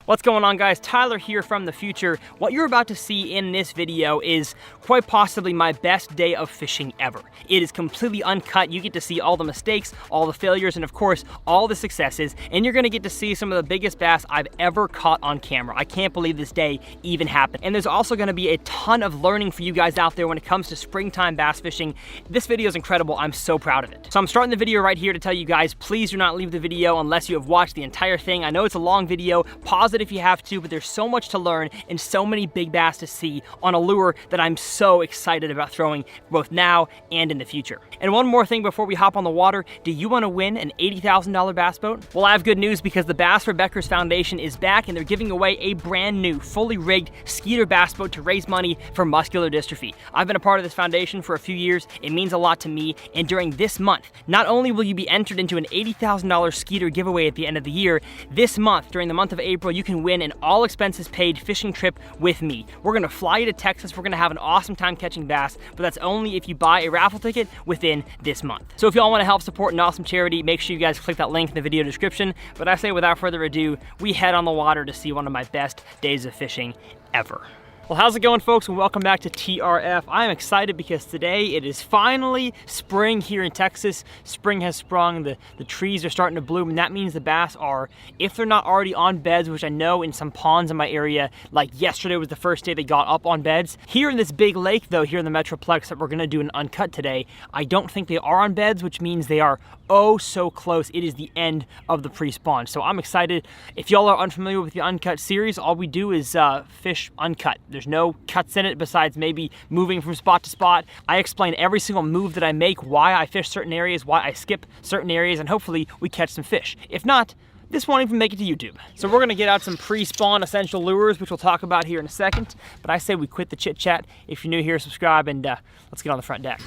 What's going on, guys? Tyler here from the future. What you're about to see in this video is quite possibly my best day of fishing ever. It is completely uncut. You get to see all the mistakes, all the failures, and of course, all the successes, and you're gonna get to see some of the biggest bass I've ever caught on camera. I can't believe this day even happened. And there's also gonna be a ton of learning for you guys out there when it comes to springtime bass fishing. This video is incredible. I'm so proud of it. So I'm starting the video right here to tell you guys, please do not leave the video unless you have watched the entire thing. I know it's a long video. Pause it if you have to, but there's so much to learn and so many big bass to see on a lure that I'm so excited about throwing both now and in the future. And one more thing before we hop on the water, do you want to win an $80,000 bass boat? Well, I have good news because the Bass for Beckers Foundation is back and they're giving away a brand new, fully rigged Skeeter bass boat to raise money for muscular dystrophy. I've been a part of this foundation for a few years. It means a lot to me, and during this month, not only will you be entered into an $80,000 Skeeter giveaway at the end of the year, this month, during the month of April, you can win an all expenses paid fishing trip with me. We're gonna fly you to Texas. We're gonna have an awesome time catching bass, but that's only if you buy a raffle ticket within this month. So if y'all wanna help support an awesome charity, make sure you guys click that link in the video description. But I say without further ado, we head on the water to see one of my best days of fishing ever. Well, how's it going, folks, and welcome back to TRF. I'm excited because today it is finally spring here in Texas. Spring has sprung, the trees are starting to bloom, and that means the bass are, if they're not already on beds, which I know in some ponds in my area, like yesterday was the first day they got up on beds. Here in this big lake, though, here in the Metroplex that we're gonna do an uncut today, I don't think they are on beds, which means they are oh so close. It is the end of the pre-spawn. So I'm excited. If y'all are unfamiliar with the Uncut series, all we do is fish uncut. There's no cuts in it besides maybe moving from spot to spot. I explain every single move that I make, why I fish certain areas, why I skip certain areas, and hopefully we catch some fish. If not, this won't even make it to YouTube. So we're gonna get out some pre-spawn essential lures, which we'll talk about here in a second. But I say we quit the chit chat. If you're new here, subscribe, and let's get on the front deck.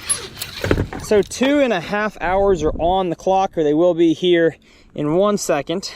So 2.5 hours are on the clock, or they will be here in 1 second.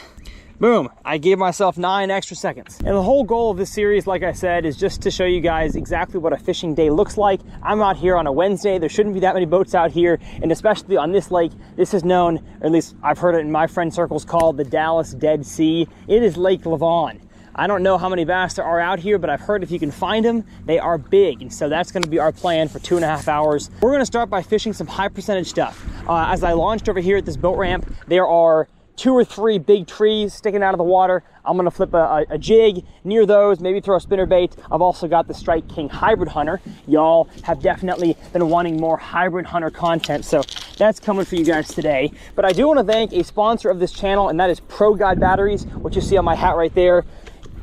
Boom, I gave myself 9 extra seconds. And the whole goal of this series, like I said, is just to show you guys exactly what a fishing day looks like. I'm out here on a Wednesday. There shouldn't be that many boats out here, and especially on this lake. This is known, or at least I've heard it in my friend circles, called the Dallas Dead Sea. It is Lake Lavon. I don't know how many bass there are out here, but I've heard if you can find them, they are big. And so that's gonna be our plan for 2.5 hours. We're gonna start by fishing some high percentage stuff. As I launched over here at this boat ramp, there are 2 or 3 big trees sticking out of the water. I'm gonna flip a jig near those, maybe throw a spinnerbait. I've also got the Strike King Hybrid Hunter. Y'all have definitely been wanting more Hybrid Hunter content, so that's coming for you guys today. But I do wanna thank a sponsor of this channel, and that is Pro Guide Batteries, what you see on my hat right there.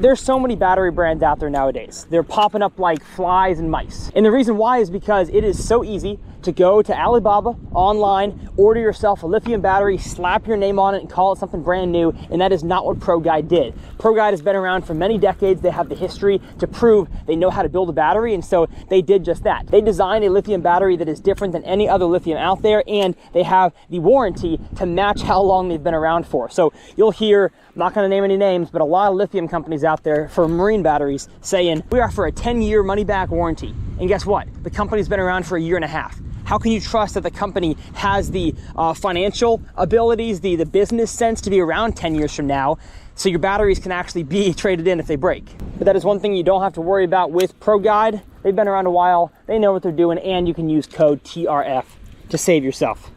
There's so many battery brands out there nowadays. They're popping up like flies and mice. And the reason why is because it is so easy to go to Alibaba online, order yourself a lithium battery, slap your name on it, and call it something brand new, and that is not what ProGuide did. ProGuide has been around for many decades. They have the history to prove they know how to build a battery, and so they did just that. They designed a lithium battery that is different than any other lithium out there, and they have the warranty to match how long they've been around for. So you'll hear, I'm not gonna name any names, but a lot of lithium companies out there for marine batteries saying, we offer a 10-year money-back warranty. And guess what? The company's been around for 1.5 years. How can you trust that the company has the financial abilities, the business sense to be around 10 years from now, so your batteries can actually be traded in if they break? But that is one thing you don't have to worry about with ProGuide. They've been around a while, they know what they're doing, and you can use code TRF to save yourself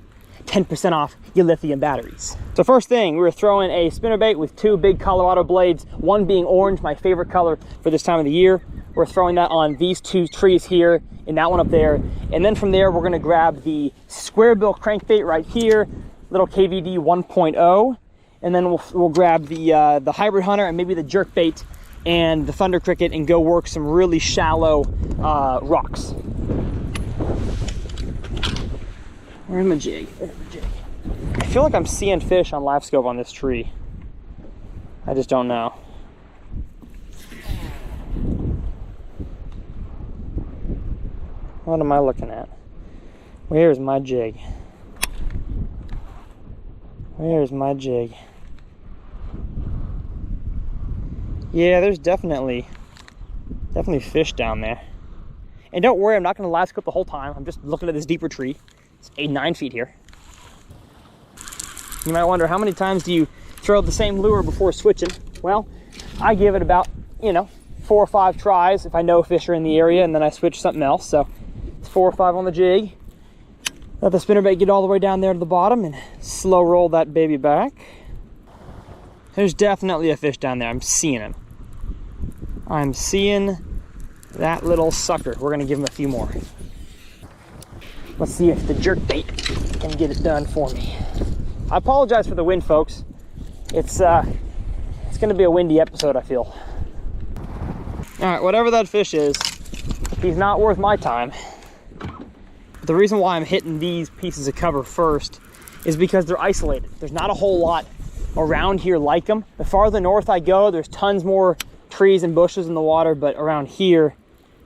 10% off your lithium batteries. So first thing, we're throwing a spinnerbait with 2 big Colorado blades, one being orange, my favorite color for this time of the year. We're throwing that on these 2 trees here and that one up there. And then from there, we're gonna grab the square bill crankbait right here, little KVD 1.0. And then we'll grab the Hybrid Hunter and maybe the jerk bait and the Thunder Cricket and go work some really shallow rocks. Where's my jig? There's my jig. I feel like I'm seeing fish on live scope on this tree. I just don't know. What am I looking at? Where's my jig? Where's my jig? Yeah, there's definitely fish down there. And don't worry, I'm not gonna live scope the whole time. I'm just looking at this deeper tree. It's 8-9 feet here. You might wonder, how many times do you throw the same lure before switching? Well, I give it about, 4 or 5 tries if I know fish are in the area, and then I switch something else. So it's 4 or 5 on the jig. Let the spinnerbait get all the way down there to the bottom and slow roll that baby back. There's definitely a fish down there. I'm seeing him. I'm seeing that little sucker. We're gonna give him a few more. Let's see if the jerk bait can get it done for me. I apologize for the wind, folks. It's gonna be a windy episode, I feel. All right, whatever that fish is, he's not worth my time. But the reason why I'm hitting these pieces of cover first is because they're isolated. There's not a whole lot around here like them. The farther north I go, there's tons more trees and bushes in the water, but around here,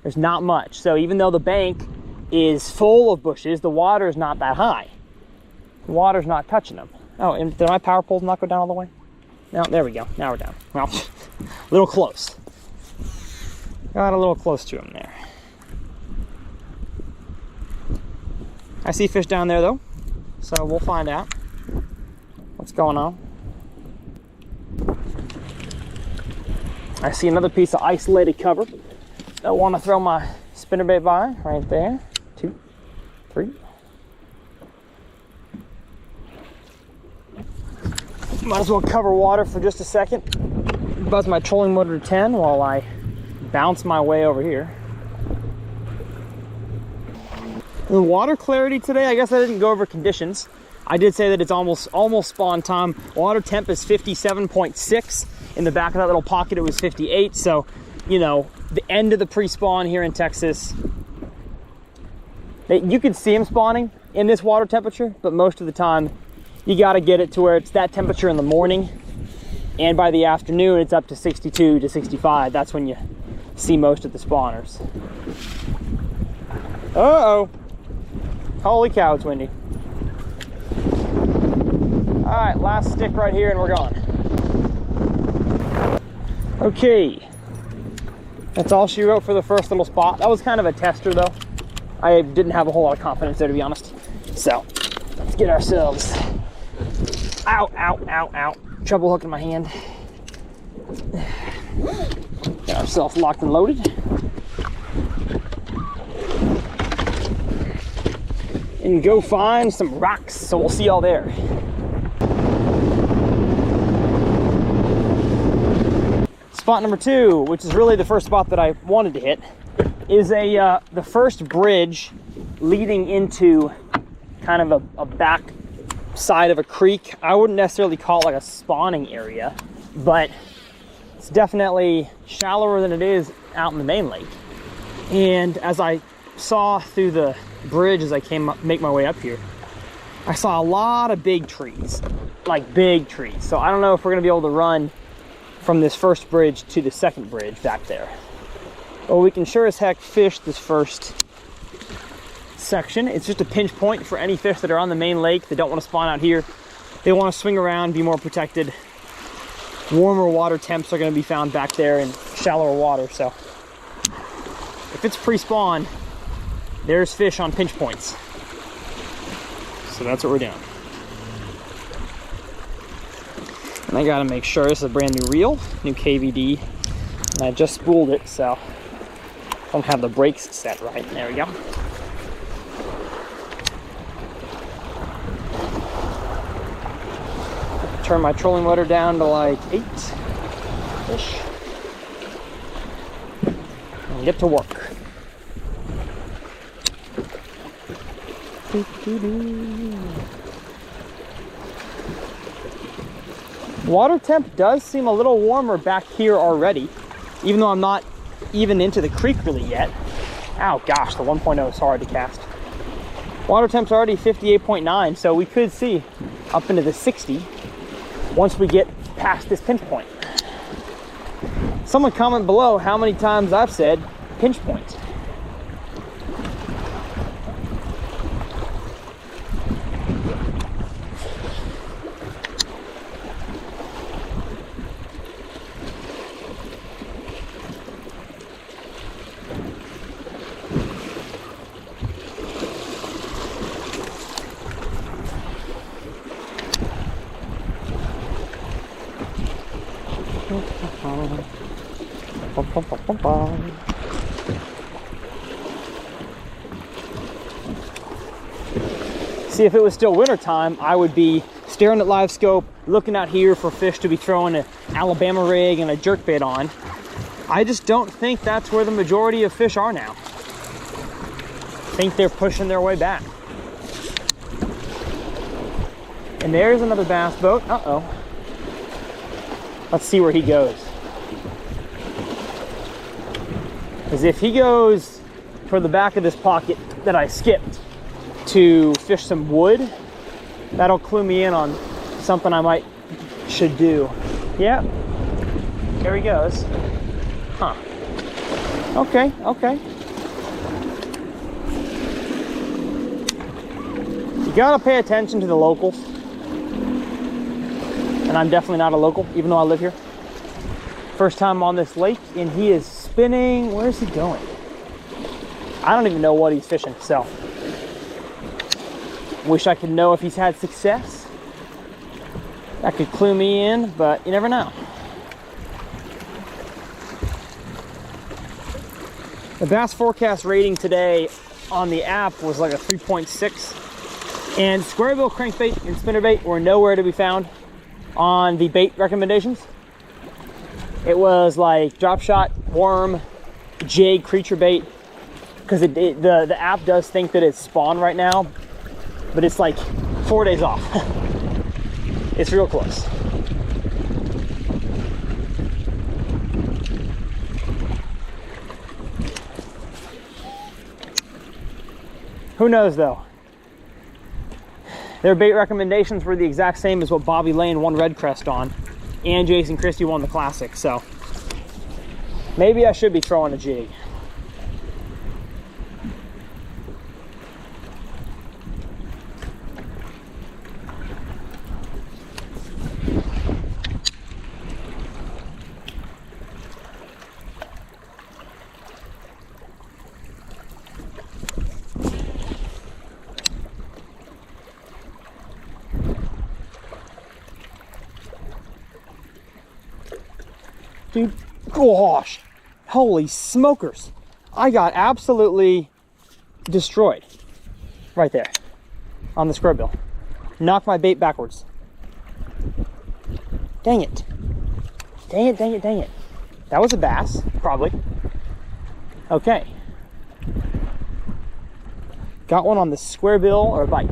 there's not much. So even though the bank is full of bushes, the water is not that high. The water's not touching them. Oh, and did my power poles not go down all the way? No, there we go. Now we're down. Well, a little close. Got a little close to him there. I see fish down there though, so we'll find out what's going on. I see another piece of isolated cover. I want to throw my spinnerbait by right there. 2, 3. Might as well cover water for just a second. Buzz my trolling motor to 10 while I bounce my way over here. The water clarity today, I guess I didn't go over conditions. I did say that it's almost spawn time. Water temp is 57.6. In the back of that little pocket, it was 58. So, the end of the pre-spawn here in Texas, you can see them spawning in this water temperature, but most of the time, you got to get it to where it's that temperature in the morning, and by the afternoon, it's up to 62 to 65. That's when you see most of the spawners. Uh-oh. Holy cow, it's windy. All right, last stick right here and we're gone. Okay, that's all she wrote for the first little spot. That was kind of a tester though. I didn't have a whole lot of confidence there, to be honest. So let's get ourselves, ow, ow, ow, ow. Trouble hooking my hand. Get ourselves locked and loaded. And go find some rocks, so we'll see y'all there. Spot number 2, which is really the first spot that I wanted to hit, is the first bridge leading into kind of a back side of a creek. I wouldn't necessarily call it like a spawning area, but it's definitely shallower than it is out in the main lake. And as I saw through the bridge as I make my way up here, I saw a lot of big trees, like big trees. So I don't know if we're gonna be able to run from this first bridge to the second bridge back there. Well, we can sure as heck fish this first section. It's just a pinch point for any fish that are on the main lake that don't want to spawn out here. They want to swing around, be more protected. Warmer water temps are going to be found back there in shallower water. So if it's pre-spawn, there's fish on pinch points. So that's what we're doing. And I gotta make sure this is a brand new reel, new KVD. And I just spooled it, so I don't have the brakes set right. There we go. Turn my trolling motor down to like 8-ish. And get to work. Water temp does seem a little warmer back here already, even though I'm not even into the creek really yet. Oh gosh, the 1.0 is hard to cast. Water temp's already 58.9, so we could see up into the 60 once we get past this pinch point. Someone comment below how many times I've said pinch point. See, if it was still winter time, I would be staring at live scope, looking out here for fish to be throwing an Alabama rig and a jerkbait on. I just don't think that's where the majority of fish are now. I think they're pushing their way back. And there's another bass boat. Uh-oh. Let's see where he goes. Because if he goes for the back of this pocket that I skipped to fish some wood, that'll clue me in on something I should do. Yeah, there he goes. Huh. Okay, okay. You gotta pay attention to the locals. And I'm definitely not a local, even though I live here. First time on this lake, and he is spinning. Where's he going? I don't even know what he's fishing, so. Wish I could know if he's had success. That could clue me in, but you never know. The bass forecast rating today on the app was like a 3.6. And square bill crankbait and spinnerbait were nowhere to be found on the bait recommendations. It was like drop shot, worm, jig, creature bait. Because the app does think that it's spawn right now, but it's like 4 days off. It's real close. Who knows though? Their bait recommendations were the exact same as what Bobby Lane won Red Crest on, and Jason Christie won the Classic, so maybe I should be throwing a jig. Dude, gosh, holy smokers. I got absolutely destroyed right there on the square bill. Knocked my bait backwards. Dang it. Dang it, dang it, dang it. That was a bass, probably. Okay. Got one on the square bill or a bite.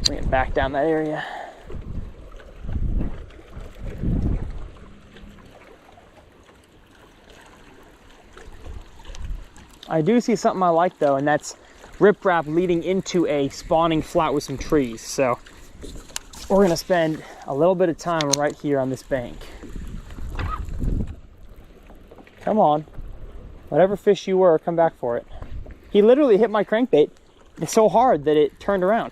Bring it back down that area. I do see something I like though, and that's riprap leading into a spawning flat with some trees. So we're gonna spend a little bit of time right here on this bank. Come on, whatever fish you were, come back for it. He literally hit my crankbait. It's so hard that it turned around.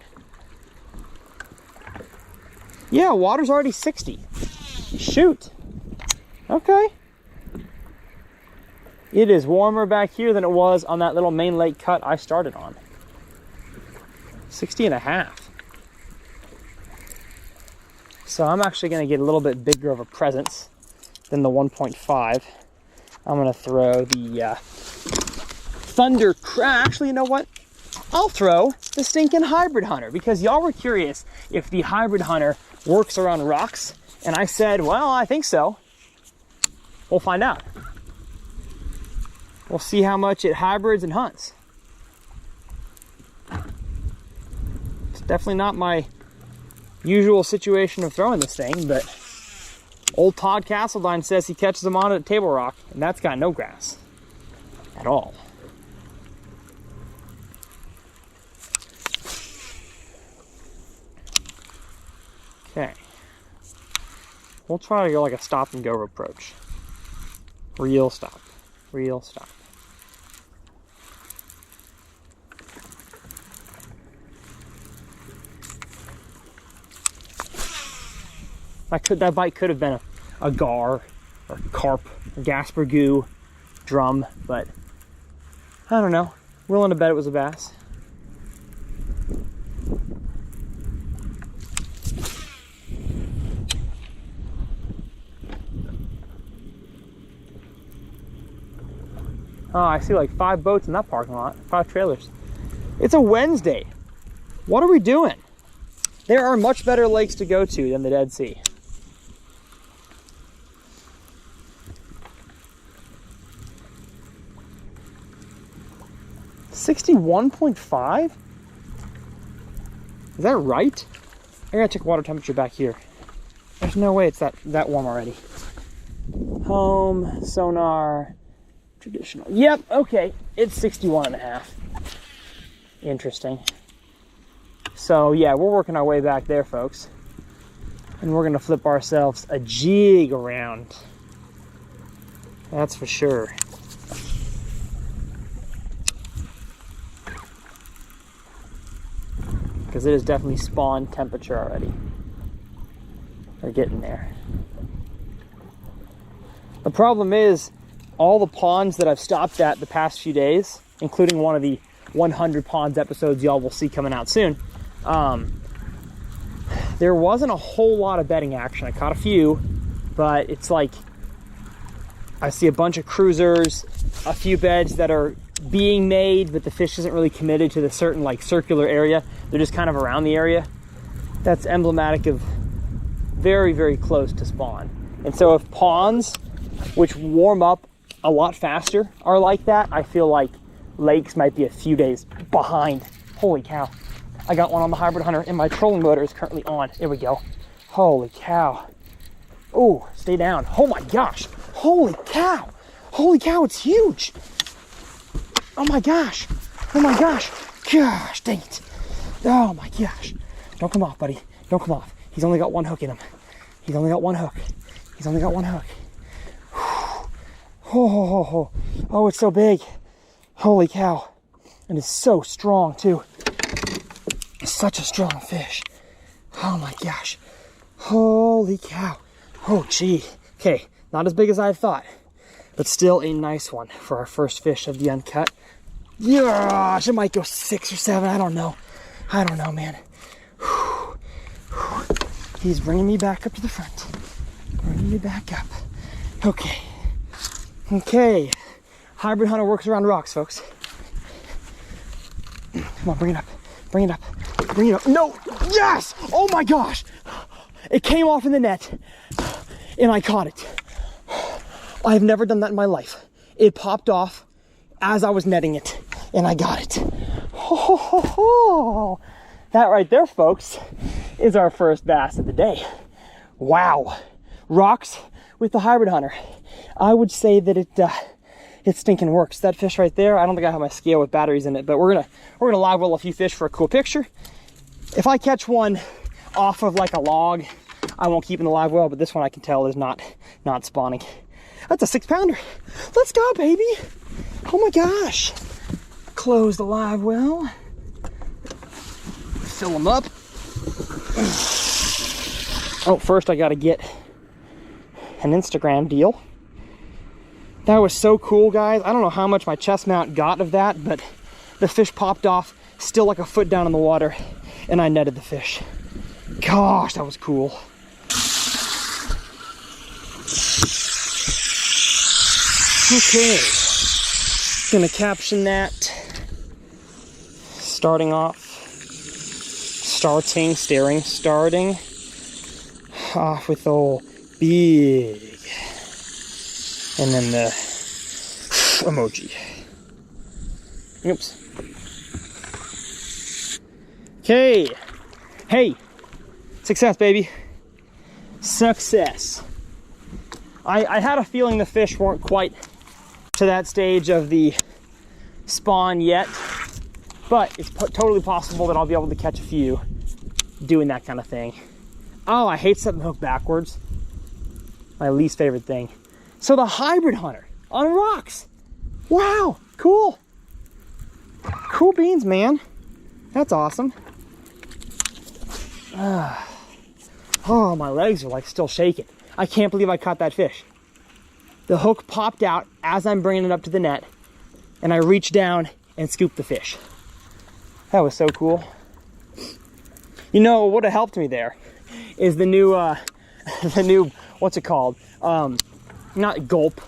Yeah, water's already 60. Shoot. Okay. It is warmer back here than it was on that little main lake cut I started on. 60 and a half. So I'm actually going to get a little bit bigger of a presence than the 1.5. I'm going to throw the Thunder Crash. Actually, you know what? I'll throw the stinking Hybrid Hunter, because y'all were curious if the Hybrid Hunter works around rocks. And I said, well, I think so. We'll find out. We'll see how much it hybrids and hunts. It's definitely not my usual situation of throwing this thing, but old Todd Castledine says he catches them on at Table Rock, and that's got no grass at all. Okay. We'll try to go like a stop and go approach. Real stop. Real stop. That bite could have been a gar, or carp, or gaspergoo, drum, but I don't know. Willing to bet it was a bass. Oh, I see like 5 boats in that parking lot, 5 trailers. It's a Wednesday. What are we doing? There are much better lakes to go to than the Dead Sea. $61.5? Is that right? I gotta check water temperature back here. There's no way it's that warm already. Home, sonar, traditional. Yep, okay. It's 61.5. Interesting. So yeah, we're working our way back there, folks. And we're gonna flip ourselves a jig around. That's for sure. Because it is definitely spawn temperature already. They're getting there. The problem is, all the ponds that I've stopped at the past few days, including one of the 100 ponds episodes y'all will see coming out soon, there wasn't a whole lot of bedding action. I caught a few, but it's like, I see a bunch of cruisers, a few beds that are being made, but the fish isn't really committed to the certain like circular area. They're just kind of around the area. That's emblematic of very, very close to spawn. And so if ponds, which warm up a lot faster, are like that, I feel like lakes might be a few days behind. Holy cow. I got one on the Hybrid Hunter and my trolling motor is currently on. There we go. Holy cow. Oh, stay down. Oh my gosh. Holy cow. Holy cow, it's huge. Oh my gosh. Oh my gosh. Gosh, dang it. Oh my gosh. Don't come off, buddy. Don't come off. He's only got one hook in him. He's only got one hook. He's only got one hook. Oh, oh, it's so big. Holy cow. And it's so strong too. It's such a strong fish. Oh my gosh. Holy cow. Oh gee. Okay, not as big as I thought, but still a nice one for our first fish of the Uncut. Gosh, it might go 6 or 7. I don't know. I don't know, man. He's bringing me back up to the front. Bringing me back up. Okay. Okay. Hybrid Hunter works around rocks, folks. Come on, bring it up. Bring it up. Bring it up. No! Yes! Oh my gosh! It came off in the net, and I caught it. I've never done that in my life. It popped off as I was netting it, and I got it. Ho, ho, ho. That right there, folks, is our first bass of the day. Wow. Rocks with the Hybrid Hunter. I would say that it stinking works. That fish right there, I don't think I have my scale with batteries in it, but we're gonna live well a few fish for a cool picture. If I catch one off of like a log, I won't keep in the live well, but this one I can tell is not spawning. That's a 6-pounder. Let's go, baby. Oh my gosh. Close the live well. Fill them up. Oh, first I gotta get an Instagram deal. That was so cool, guys. I don't know how much my chest mount got of that, but the fish popped off still like a foot down in the water, and I netted the fish. Gosh, that was cool. Okay, gonna caption that. Starting off with the old big, and then the emoji. Oops. Okay. Hey, success, baby. Success. I had a feeling the fish weren't quite to that stage of the spawn yet, but it's totally possible that I'll be able to catch a few doing that kind of thing. Oh, I hate setting the hook backwards. My least favorite thing. So the Hybrid Hunter on rocks. Wow, cool. Cool beans, man. That's awesome. Oh, my legs are like still shaking. I can't believe I caught that fish. The hook popped out as I'm bringing it up to the net, and I reached down and scooped the fish. That was so cool. You know what would have helped me there is the new what's it called? Not gulp,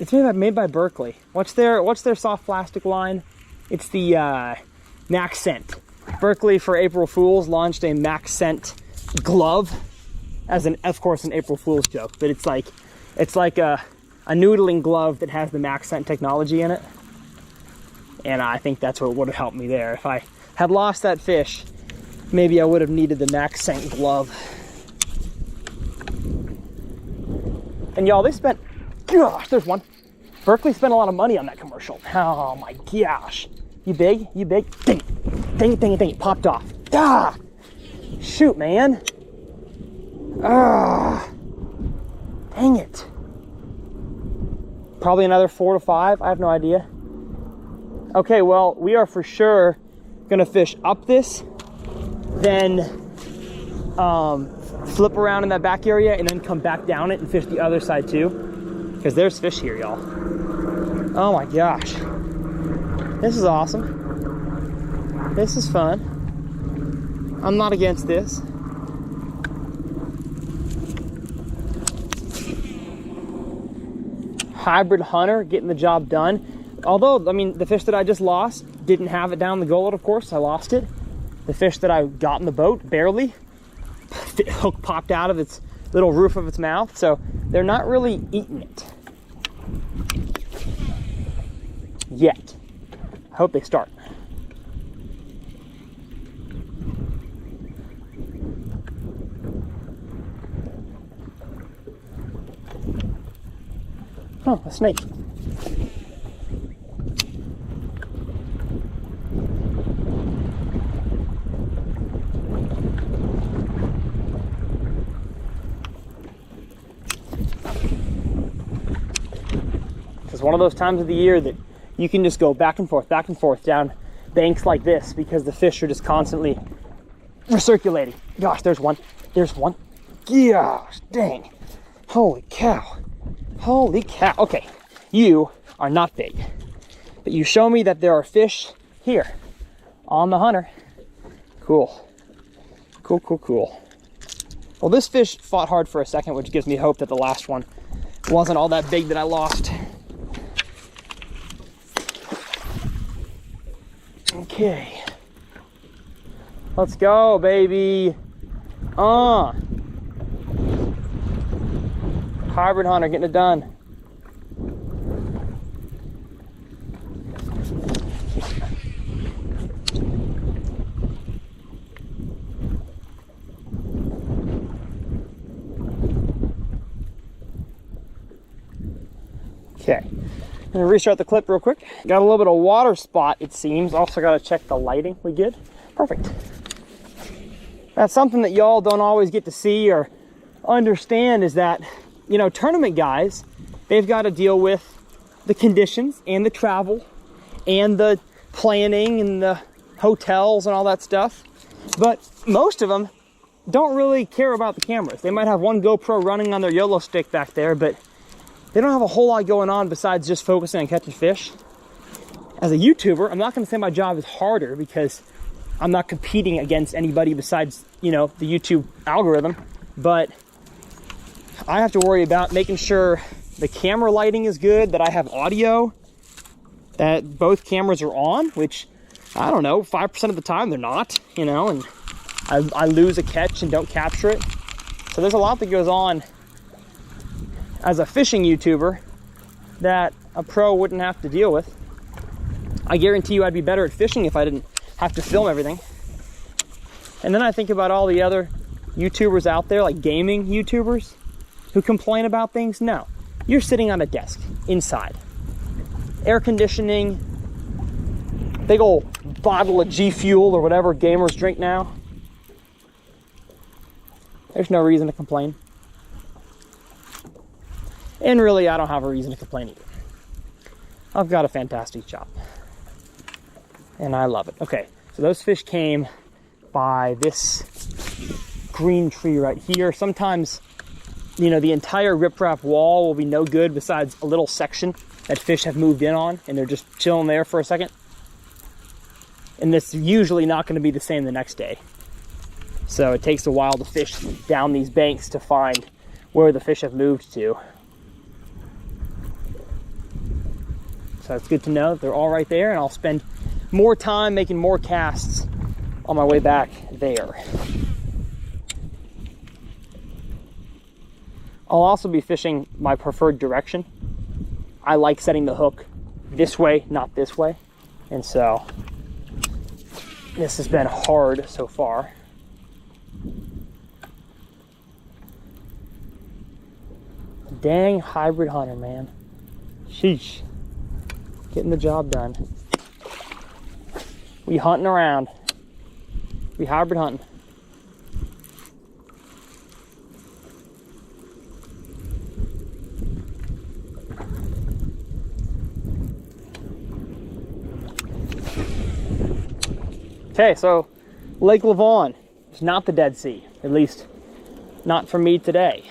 It's made by Berkeley. What's their soft plastic line? It's the Max Scent. Berkeley, for April Fools, launched a Max Scent glove as of course an April Fool's joke, but it's like a noodling glove that has the Max Scent technology in it. And I think that's what would have helped me there. If I had lost that fish, maybe I would have needed the Max Scent glove. And y'all, they spent, gosh, there's one. Berkeley spent a lot of money on that commercial. Oh my gosh. You big? You big? Dang it. Dang it, dang it, dang it. Popped off. Ah! Shoot, man. Ah! Dang it. Probably another 4 to 5. I have no idea. Okay, well, we are for sure gonna fish up this, then flip around in that back area, and then come back down it and fish the other side too. Because there's fish here, y'all. Oh my gosh. This is awesome. This is fun. I'm not against this. Hybrid hunter, getting the job done. Although, I mean, the fish that I just lost didn't have it down the gullet, of course. I lost it. The fish that I got in the boat, barely. The hook popped out of its little roof of its mouth. So they're not really eating it yet. I hope they start. Oh, a snake. It's one of those times of the year that you can just go back and forth down banks like this because the fish are just constantly recirculating. Gosh, there's one. There's one. Gosh, dang. Holy cow. Holy cow. Okay, you are not big, but you show me that there are fish here on the hunter. Cool. Cool, cool, cool. Well, this fish fought hard for a second, which gives me hope that the last one wasn't all that big that I lost. Okay. Let's go, baby. Hybrid hunter getting it done. Okay, I'm gonna restart the clip real quick. Got a little bit of water spot, it seems. Also gotta check the lighting. We good? Perfect. That's something that y'all don't always get to see or understand, is that, you know, tournament guys, they've got to deal with the conditions and the travel and the planning and the hotels and all that stuff. But most of them don't really care about the cameras. They might have one GoPro running on their YOLO stick back there, but they don't have a whole lot going on besides just focusing on catching fish. As a YouTuber, I'm not going to say my job is harder because I'm not competing against anybody besides, you know, the YouTube algorithm, but I have to worry about making sure the camera lighting is good, that I have audio, that both cameras are on, which, I don't know, 5% of the time they're not, you know, and I lose a catch and don't capture it. So there's a lot that goes on as a fishing YouTuber that a pro wouldn't have to deal with. I guarantee you I'd be better at fishing if I didn't have to film everything. And then I think about all the other YouTubers out there, like gaming YouTubers, who complain about things. No, you're sitting on a desk inside, air conditioning, big old bottle of G Fuel or whatever gamers drink now. There's no reason to complain. And really, I don't have a reason to complain either. I've got a fantastic job. And I love it. Okay, so those fish came by this green tree right here. Sometimes, you know, the entire riprap wall will be no good besides a little section that fish have moved in on, and they're just chilling there for a second. And it's usually not going to be the same the next day. So it takes a while to fish down these banks to find where the fish have moved to. So it's good to know they're all right there, and I'll spend more time making more casts on my way back there. I'll also be fishing my preferred direction. I like setting the hook this way, not this way. And so this has been hard so far. Dang hybrid hunter, man. Sheesh. Getting the job done. We hunting around. We hybrid hunting. Okay, so Lake Lavon is not the Dead Sea, at least not for me today.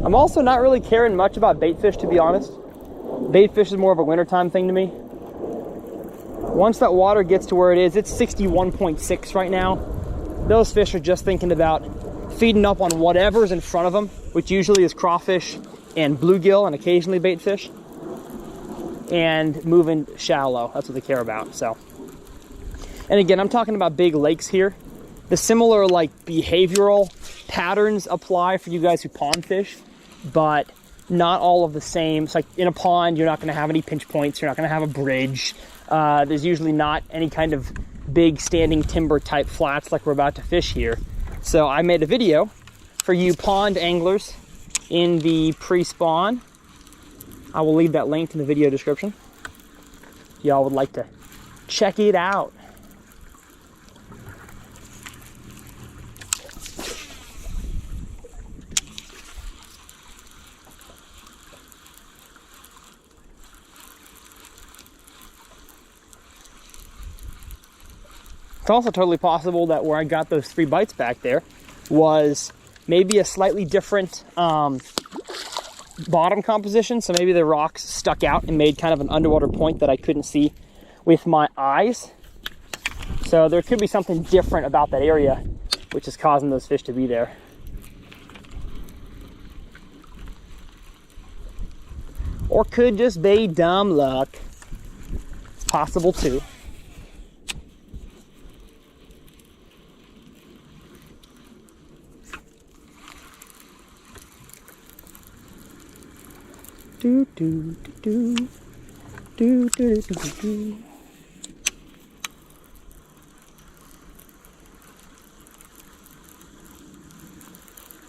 I'm also not really caring much about bait fish, to be honest. Bait fish is more of a wintertime thing to me. Once that water gets to where it is, it's 61.6 right now. Those fish are just thinking about feeding up on whatever's in front of them, which usually is crawfish and bluegill and occasionally bait fish, and moving shallow. That's what they care about. So, and again, I'm talking about big lakes here. The similar like behavioral patterns apply for you guys who pond fish, but not all of the same. It's like in a pond, you're not going to have any pinch points. You're not going to have a bridge. There's usually not any kind of big standing timber type flats like we're about to fish here. So I made a video for you pond anglers in the pre-spawn. I will leave that link in the video description if y'all would like to check it out. It's also totally possible that where I got those 3 bites back there was maybe a slightly different bottom composition. So maybe the rocks stuck out and made kind of an underwater point that I couldn't see with my eyes. So there could be something different about that area which is causing those fish to be there. Or could just be dumb luck. It's possible too. Do do do do do do do do.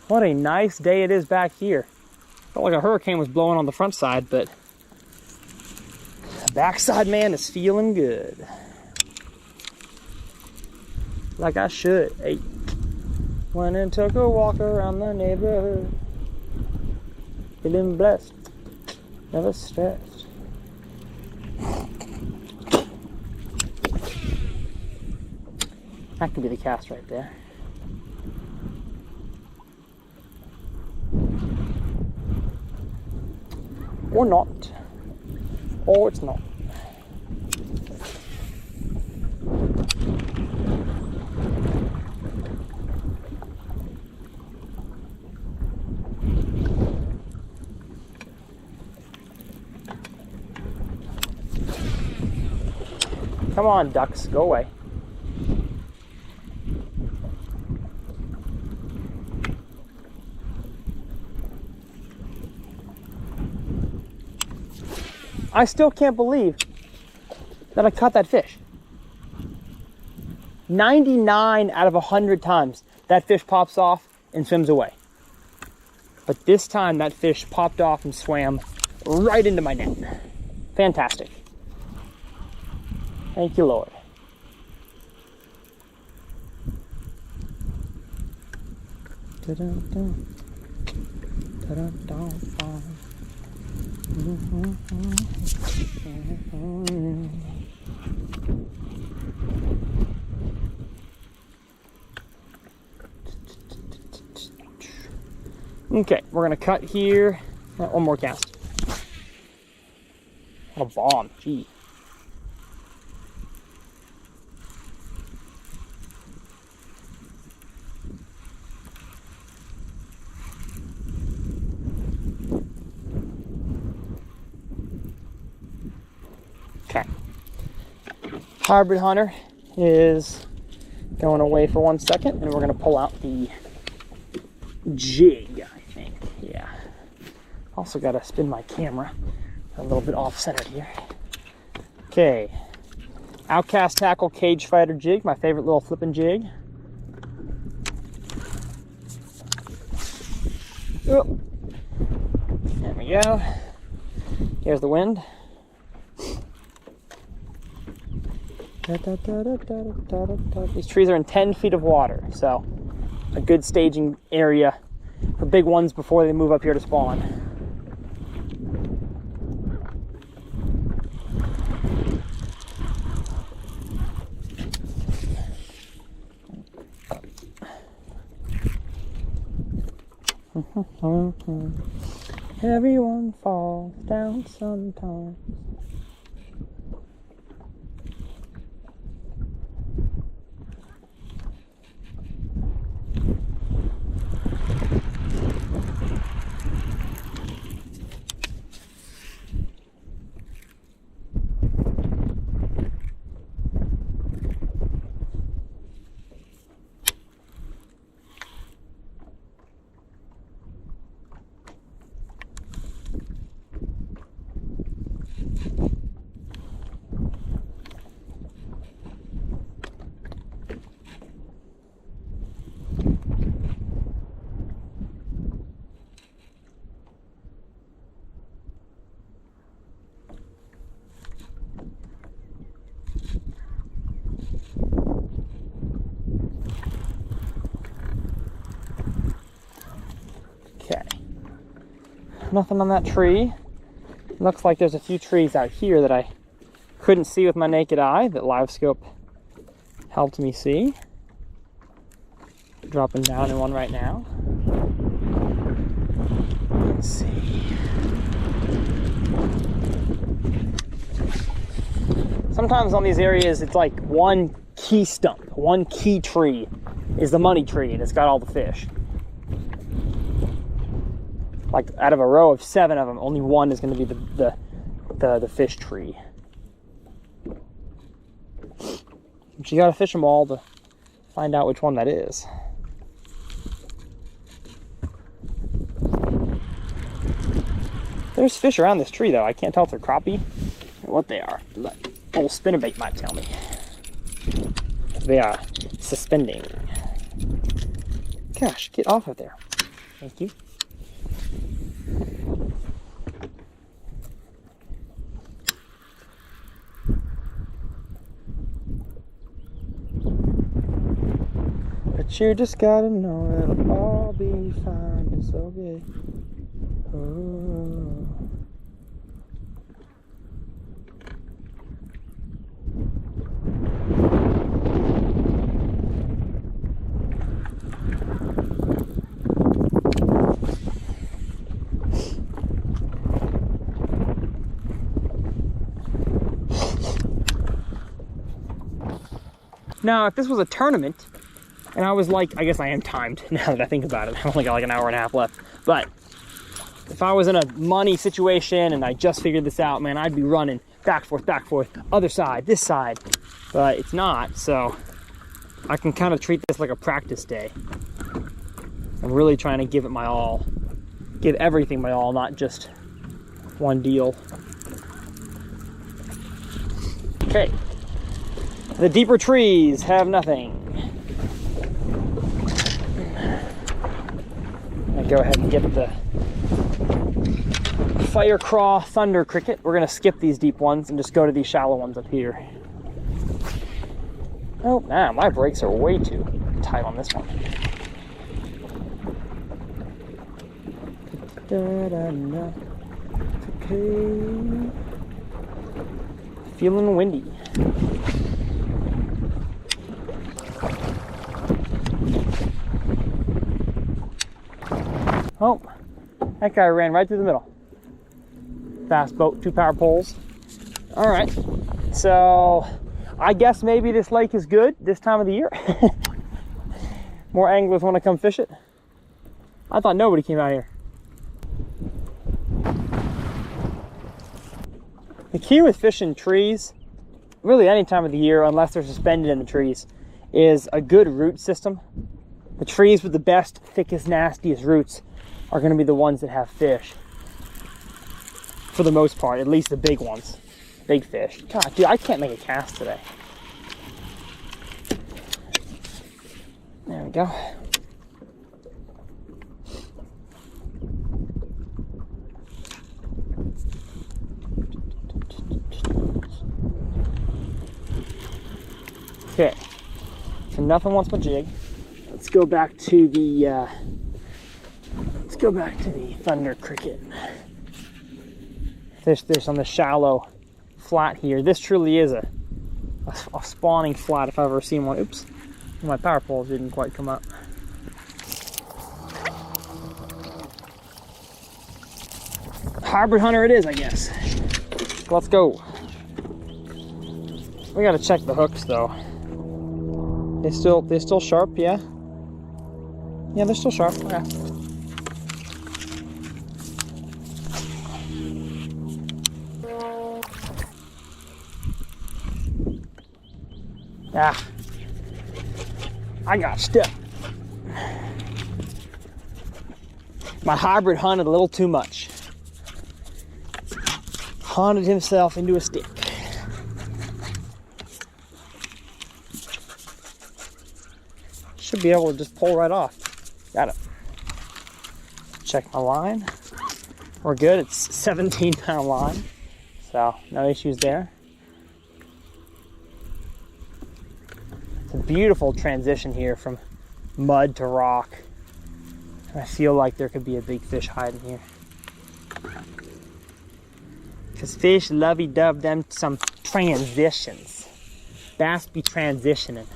What a nice day it is back here. Felt like a hurricane was blowing on the front side, but the backside, man, is feeling good. Like I should. Hey, went and took a walk around the neighborhood. Feeling blessed. Never stressed. That could be the cast right there. Or not. Or it's not. Come on, ducks, go away. I still can't believe that I caught that fish. 99 out of 100 times that fish pops off and swims away. But this time that fish popped off and swam right into my net. Fantastic. Thank you, Lord. Okay, we're gonna cut here. One more cast. What a bomb, gee. Hybrid Hunter is going away for 1 second, and we're going to pull out the jig, I think. Yeah. Also got to spin my camera. A little bit off-centered here. Okay. Outcast Tackle Cage Fighter jig, my favorite little flipping jig. Oh. There we go. Here's the wind. These trees are in 10 feet of water, so a good staging area for big ones before they move up here to spawn. Everyone falls down sometimes. Okay, nothing on that tree. Looks like there's a few trees out here that I couldn't see with my naked eye that LiveScope helped me see. Dropping down in one right now. Let's see. Sometimes on these areas it's like one key stump, one key tree is the money tree and it's got all the fish. Like out of a row of 7 of them, only one is going to be the fish tree. But you got to fish them all to find out which one that is. There's fish around this tree though. I can't tell if they're crappie or what they are. But old spinnerbait might tell me. They are suspending. Gosh, get off of there. Thank you. But you just gotta know it'll all be fine. It's okay. Oh. Now, if this was a tournament, and I was like, I guess I am timed now that I think about it. I've only got like an hour and a half left. But if I was in a money situation and I just figured this out, man, I'd be running back, forth, other side, this side. But it's not, so I can kind of treat this like a practice day. I'm really trying to give it my all. Give everything my all, not just one deal. Okay. The deeper trees have nothing. I'm gonna go ahead and get the fire craw thunder cricket. We're gonna skip these deep ones and just go to these shallow ones up here. Oh, man, my brakes are way too tight on this one. Okay. Feeling windy. Oh, that guy ran right through the middle. Fast boat, 2 power poles. All right, so I guess maybe this lake is good this time of the year. More anglers want to come fish it. I thought nobody came out here. The key with fishing trees really any time of the year, unless they're suspended in the trees, is a good root system. The trees with the best, thickest, nastiest roots are going to be the ones that have fish. For the most part, at least the big ones. Big fish. God, dude, I can't make a cast today. There we go. Okay, so nothing wants my jig. Let's go back to the thunder cricket. Fish on the shallow flat here. This truly is a spawning flat if I've ever seen one. Oops, my power poles didn't quite come up. Hybrid hunter it is, I guess. Let's go. We gotta check the hooks though. They still sharp, yeah? Yeah, they're still sharp. Okay. Ah, I got stuck. My hybrid hunted a little too much. Hunted himself into a stick. Should be able to just pull right off. Got it. Check my line. We're good. It's 17-pound line, so no issues there. It's a beautiful transition here from mud to rock. I feel like there could be a big fish hiding here. Because fish lovey-dove them some transitions. Bass be transitioning.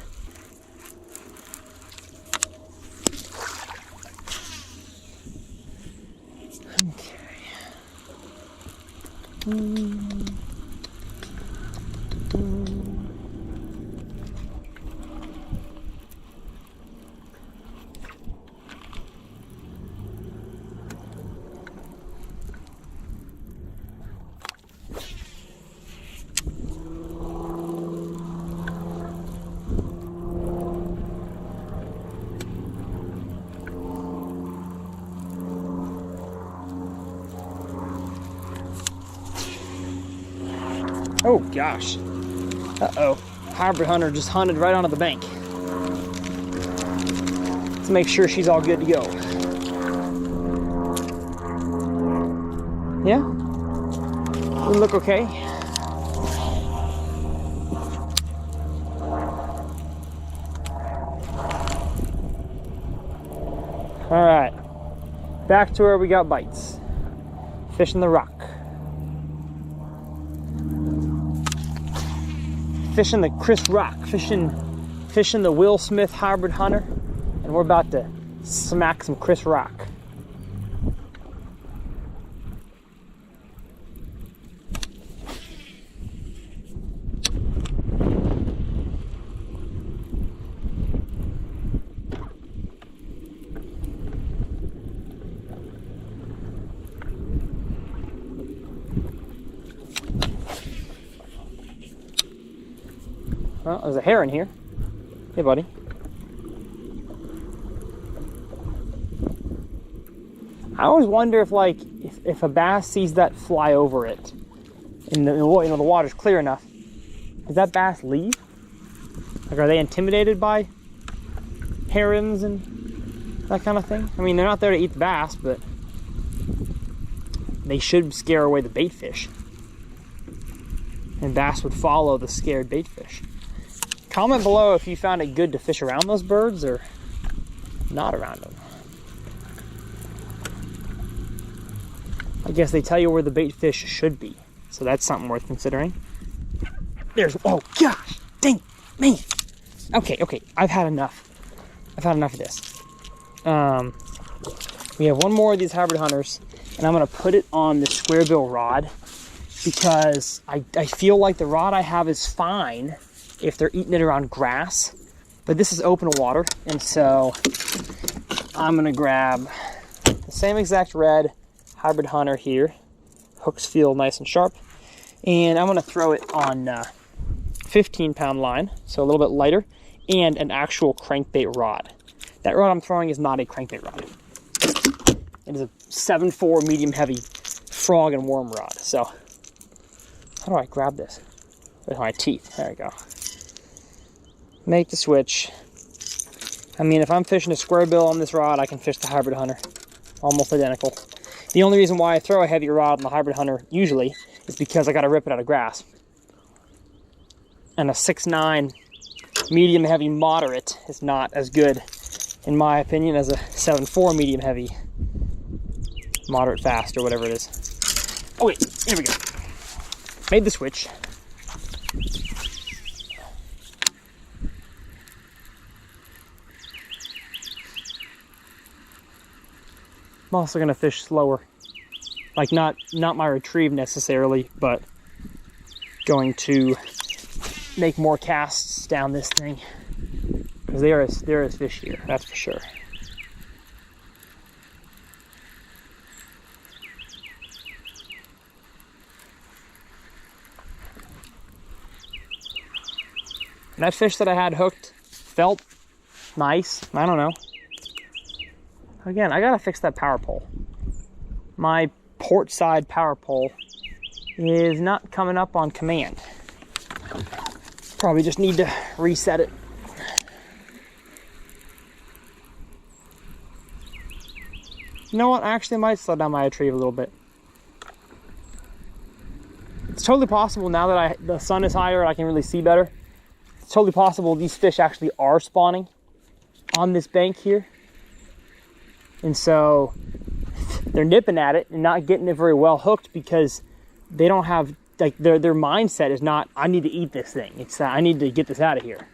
Oh gosh. Uh-oh. Hybrid hunter just hunted right onto the bank. Let's make sure she's all good to go. Yeah? We look okay. Alright. Back to where we got bites. Fishing the rock. Fishing the Chris Rock, fishing the Will Smith hybrid hunter, and we're about to smack some Chris Rock. Well, there's a heron here. Hey, buddy. I always wonder if a bass sees that fly over it, and the water's clear enough, does that bass leave? Like, are they intimidated by herons and that kind of thing? I mean, they're not there to eat the bass, but they should scare away the bait fish, and bass would follow the scared bait fish. Comment below if you found it good to fish around those birds or not around them. I guess they tell you where the bait fish should be, so that's something worth considering. Oh gosh, dang, man. Okay, I've had enough. I've had enough of this. We have one more of these hybrid hunters, and I'm gonna put it on the square bill rod because I feel like the rod I have is fine if they're eating it around grass, but this is open water, and so I'm gonna grab the same exact red hybrid hunter here. Hooks feel nice and sharp, and I'm gonna throw it on 15-pound line, so a little bit lighter, and an actual crankbait rod. That rod I'm throwing is not a crankbait rod. It is a 7.4 medium heavy frog and worm rod. So, how do I grab this? With my teeth. There we go. Make the switch. I mean, if I'm fishing a square bill on this rod, I can fish the Hybrid Hunter. Almost identical. The only reason why I throw a heavier rod on the Hybrid Hunter usually is because I got to rip it out of grass. And a 6.9 medium heavy moderate is not as good, in my opinion, as a 7.4 medium heavy moderate fast, or whatever it is. Oh wait, here we go. Made the switch. I'm also gonna fish slower. Like not my retrieve necessarily, but going to make more casts down this thing. Because there is fish here, that's for sure. And that fish that I had hooked felt nice. I don't know. Again, I gotta fix that power pole. My port side power pole is not coming up on command. Probably just need to reset it. You know what? I actually might slow down my retrieve a little bit. It's totally possible now that the sun is higher and I can really see better. It's totally possible these fish actually are spawning on this bank here. And so they're nipping at it and not getting it very well hooked because they don't have, like, their mindset is not, I need to eat this thing. It's I need to get this out of here.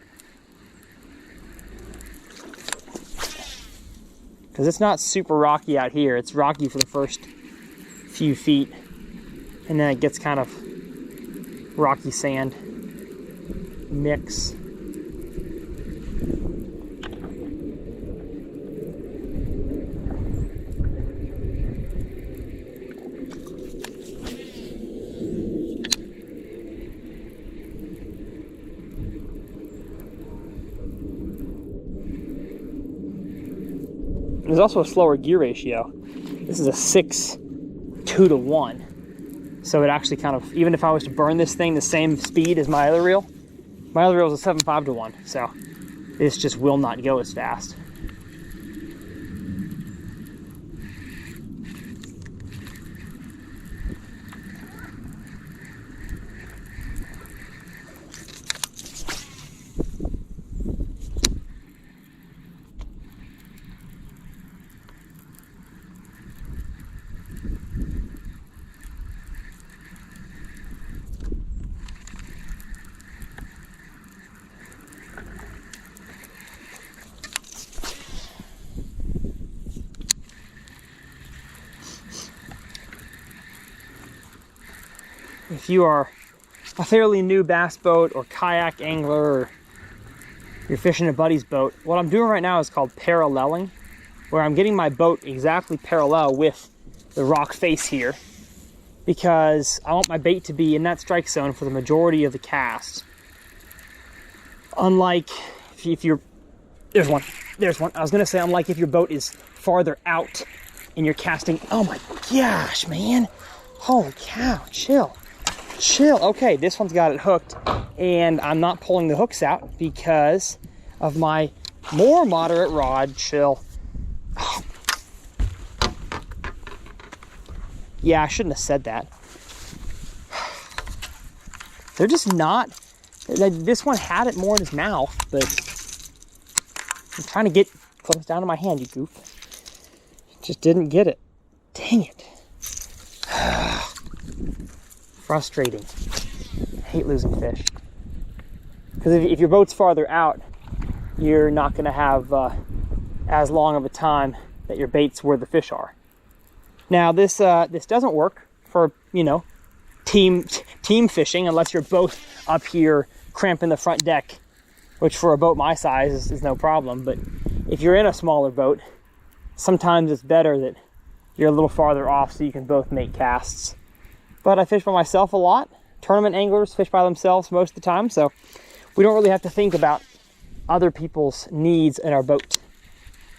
Because it's not super rocky out here. It's rocky for the first few feet. And then it gets kind of rocky sand mix. There's also a slower gear ratio. This is a 6.2 to 1. So it actually kind of, even if I was to burn this thing the same speed as my other reel is a 7.5 to 1. So this just will not go as fast. If you are a fairly new bass boat or kayak angler, or you're fishing a buddy's boat, what I'm doing right now is called paralleling, where I'm getting my boat exactly parallel with the rock face here, because I want my bait to be in that strike zone for the majority of the cast. Unlike if you're, there's one. I was gonna say, unlike if your boat is farther out and you're casting, oh my gosh, man. Holy cow, chill. Okay, this one's got it hooked, and I'm not pulling the hooks out because of my more moderate rod. Chill. Oh. Yeah, I shouldn't have said that. They're just not, this one had it more in his mouth, but I'm trying to get close down to my hand, you goof. Just didn't get it. Dang it. Frustrating. I hate losing fish. Because if your boat's farther out, you're not going to have as long of a time that your bait's where the fish are. Now this doesn't work for, you know, team fishing unless you're both up here cramping the front deck, which for a boat my size is no problem. But if you're in a smaller boat, sometimes it's better that you're a little farther off so you can both make casts. But I fish by myself a lot, tournament anglers fish by themselves most of the time, so we don't really have to think about other people's needs in our boat.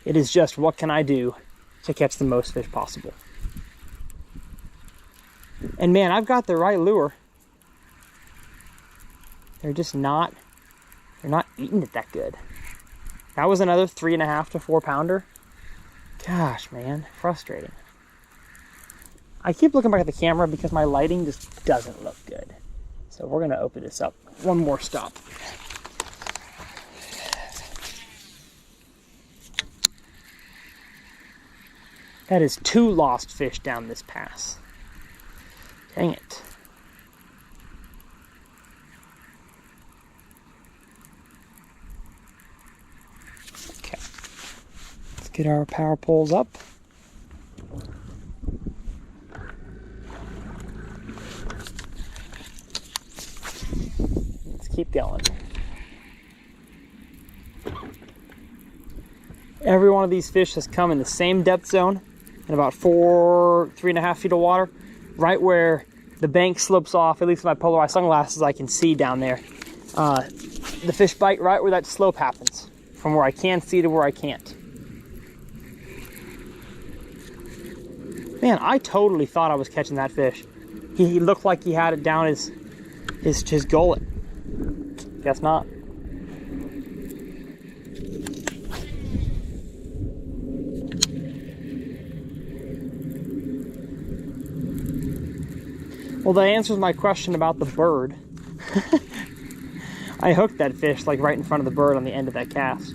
It is just, what can I do to catch the most fish possible? And man, I've got the right lure. They're just not, they're not eating it that good. That was another 3.5 to 4 pounder. Gosh, man, frustrating. I keep looking back at the camera because my lighting just doesn't look good. So we're gonna open this up. One more stop. That is 2 lost fish down this pass. Dang it. Okay. Let's get our power poles up. Let's keep going. Every one of these fish has come in the same depth zone, in about 3.5 feet of water, right where the bank slopes off. At least with my polarized sunglasses, I can see down there. The fish bite right where that slope happens, from where I can see to where I can't. Man, I totally thought I was catching that fish. He looked like he had it down his gullet. Guess not. Well, that answers my question about the bird. I hooked that fish like right in front of the bird on the end of that cast.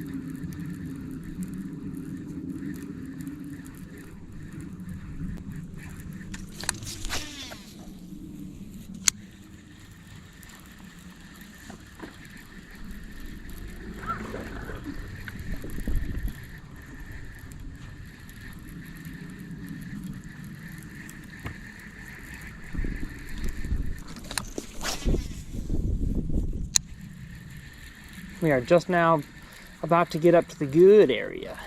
We are just now about to get up to the good area.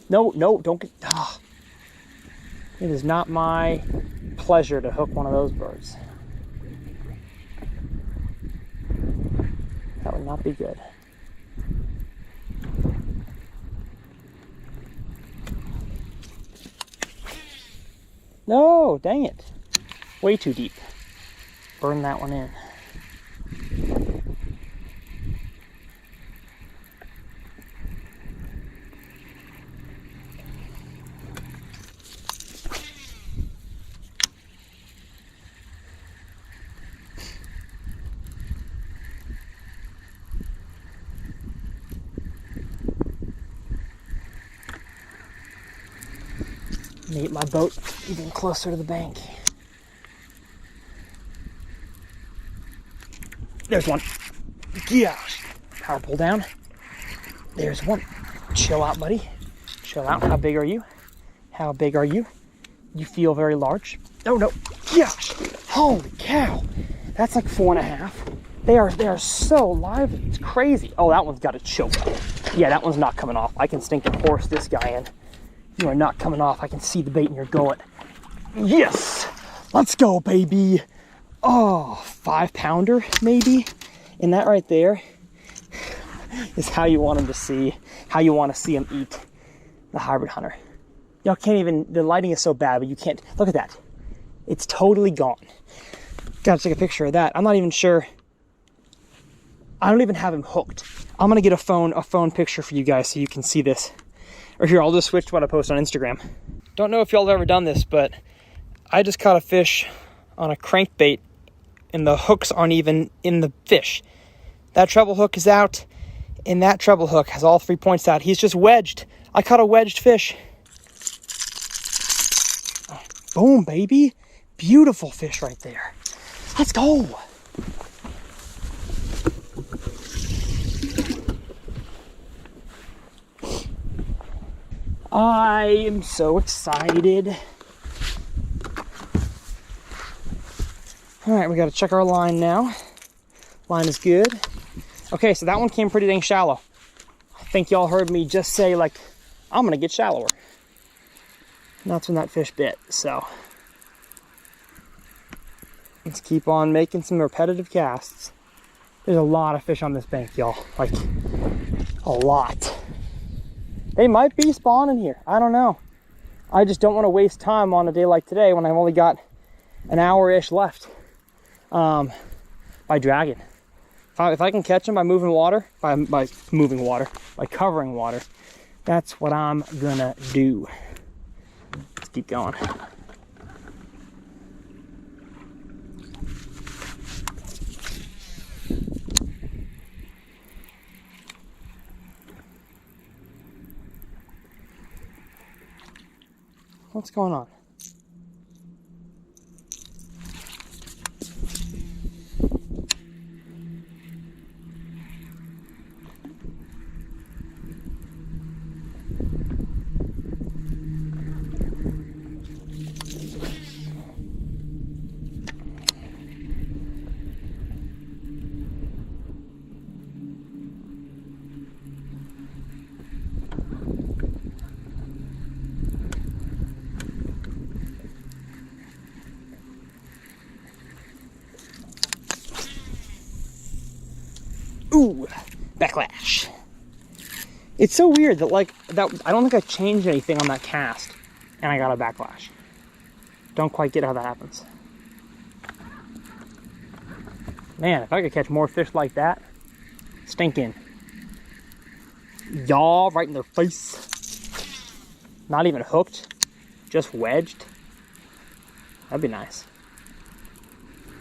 No, don't get... Oh. It is not my pleasure to hook one of those birds. That would not be good. No, dang it. Way too deep. Burn that one in. Get my boat even closer to the bank. There's one. Gosh. Power pull down. There's one. Chill out, buddy. Chill out. How big are you? How big are you? You feel very large. Oh no. Gosh. Holy cow. That's like 4.5. They are so lively. It's crazy. Oh, that one's got a choke. Yeah, that one's not coming off. I can stink and force this guy in. You are not coming off. I can see the bait in your gullet. Yes! Let's go, baby! Oh, 5 pounder, maybe? And that right there is how you want them to see, how you want to see them eat the hybrid hunter. Y'all can't even, the lighting is so bad, but you can't, look at that. It's totally gone. Gotta take a picture of that. I'm not even sure. I don't even have him hooked. I'm gonna get a phone picture for you guys so you can see this. Or here, I'll just switch to what I post on Instagram. Don't know if y'all have ever done this, but I just caught a fish on a crankbait and the hooks aren't even in the fish. That treble hook is out and that treble hook has all 3 points out. He's just wedged. I caught a wedged fish. Boom, baby. Beautiful fish right there. Let's go. I am so excited. All right, we got to check our line now. Line is good. Okay, so that one came pretty dang shallow. I think y'all heard me just say, like, I'm gonna get shallower. And that's when that fish bit, so. Let's keep on making some repetitive casts. There's a lot of fish on this bank, y'all. Like, a lot. They might be spawning here. I don't know. I just don't want to waste time on a day like today when I've only got an hour-ish left by dragging. If I can catch them by moving water, by covering water, that's what I'm gonna do. Let's keep going. What's going on? Ooh, backlash. It's so weird that, like, that I don't think I changed anything on that cast and I got a backlash. Don't quite get how that happens. Man, if I could catch more fish like that, stinking. Yaw right in their face. Not even hooked, just wedged. That'd be nice.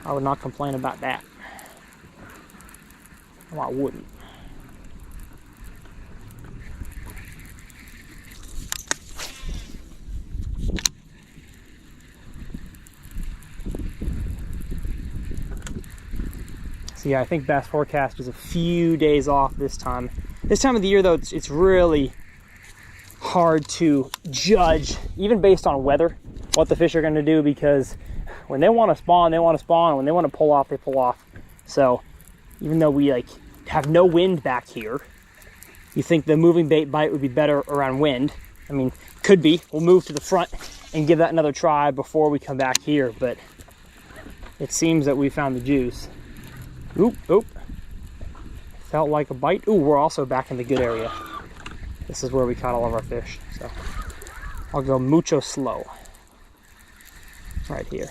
I would not complain about that. Well, I wouldn't. So yeah, I think bass forecast is a few days off this time. This time of the year, though, it's really hard to judge, even based on weather, what the fish are going to do, because when they want to spawn, they want to spawn, and when they want to pull off, they pull off. So even though we like have no wind back here, you think the moving bait bite would be better around wind. I mean, could be. We'll move to the front and give that another try before we come back here, but it seems that we found the juice. Oop, oop. Felt like a bite. Ooh, we're also back in the good area. This is where we caught all of our fish, so I'll go mucho slow. Right here.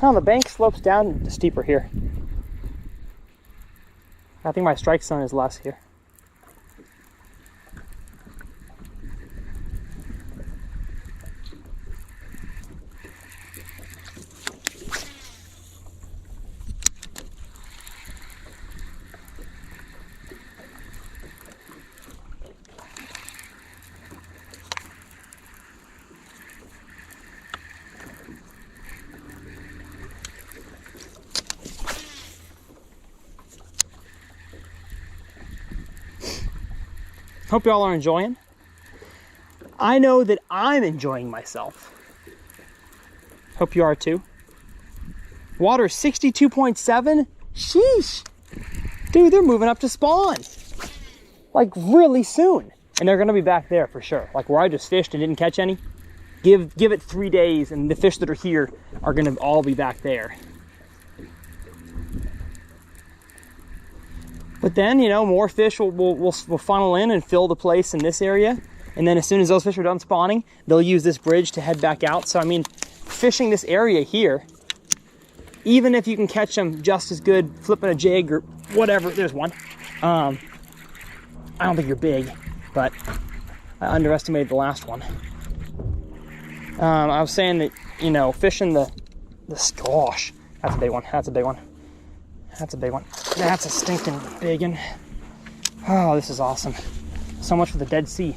Oh, the bank slopes down steeper here. I think my strike zone is less here. Hope y'all are enjoying. I know that I'm enjoying myself. Hope you are too. Water 62.7. Sheesh. Dude, they're moving up to spawn. Like really soon. And they're gonna be back there for sure. Like where I just fished and didn't catch any. Give it 3 days and the fish that are here are gonna all be back there. But then, you know, more fish will funnel in and fill the place in this area. And then as soon as those fish are done spawning, they'll use this bridge to head back out. So, I mean, fishing this area here, even if you can catch them just as good flipping a jig or whatever, there's one. I don't think you're big, but I underestimated the last one. I was saying that, you know, fishing That's a big one. That's a big one. That's a big one. That's a stinking big one. Oh, this is awesome. So much for the Dead Sea.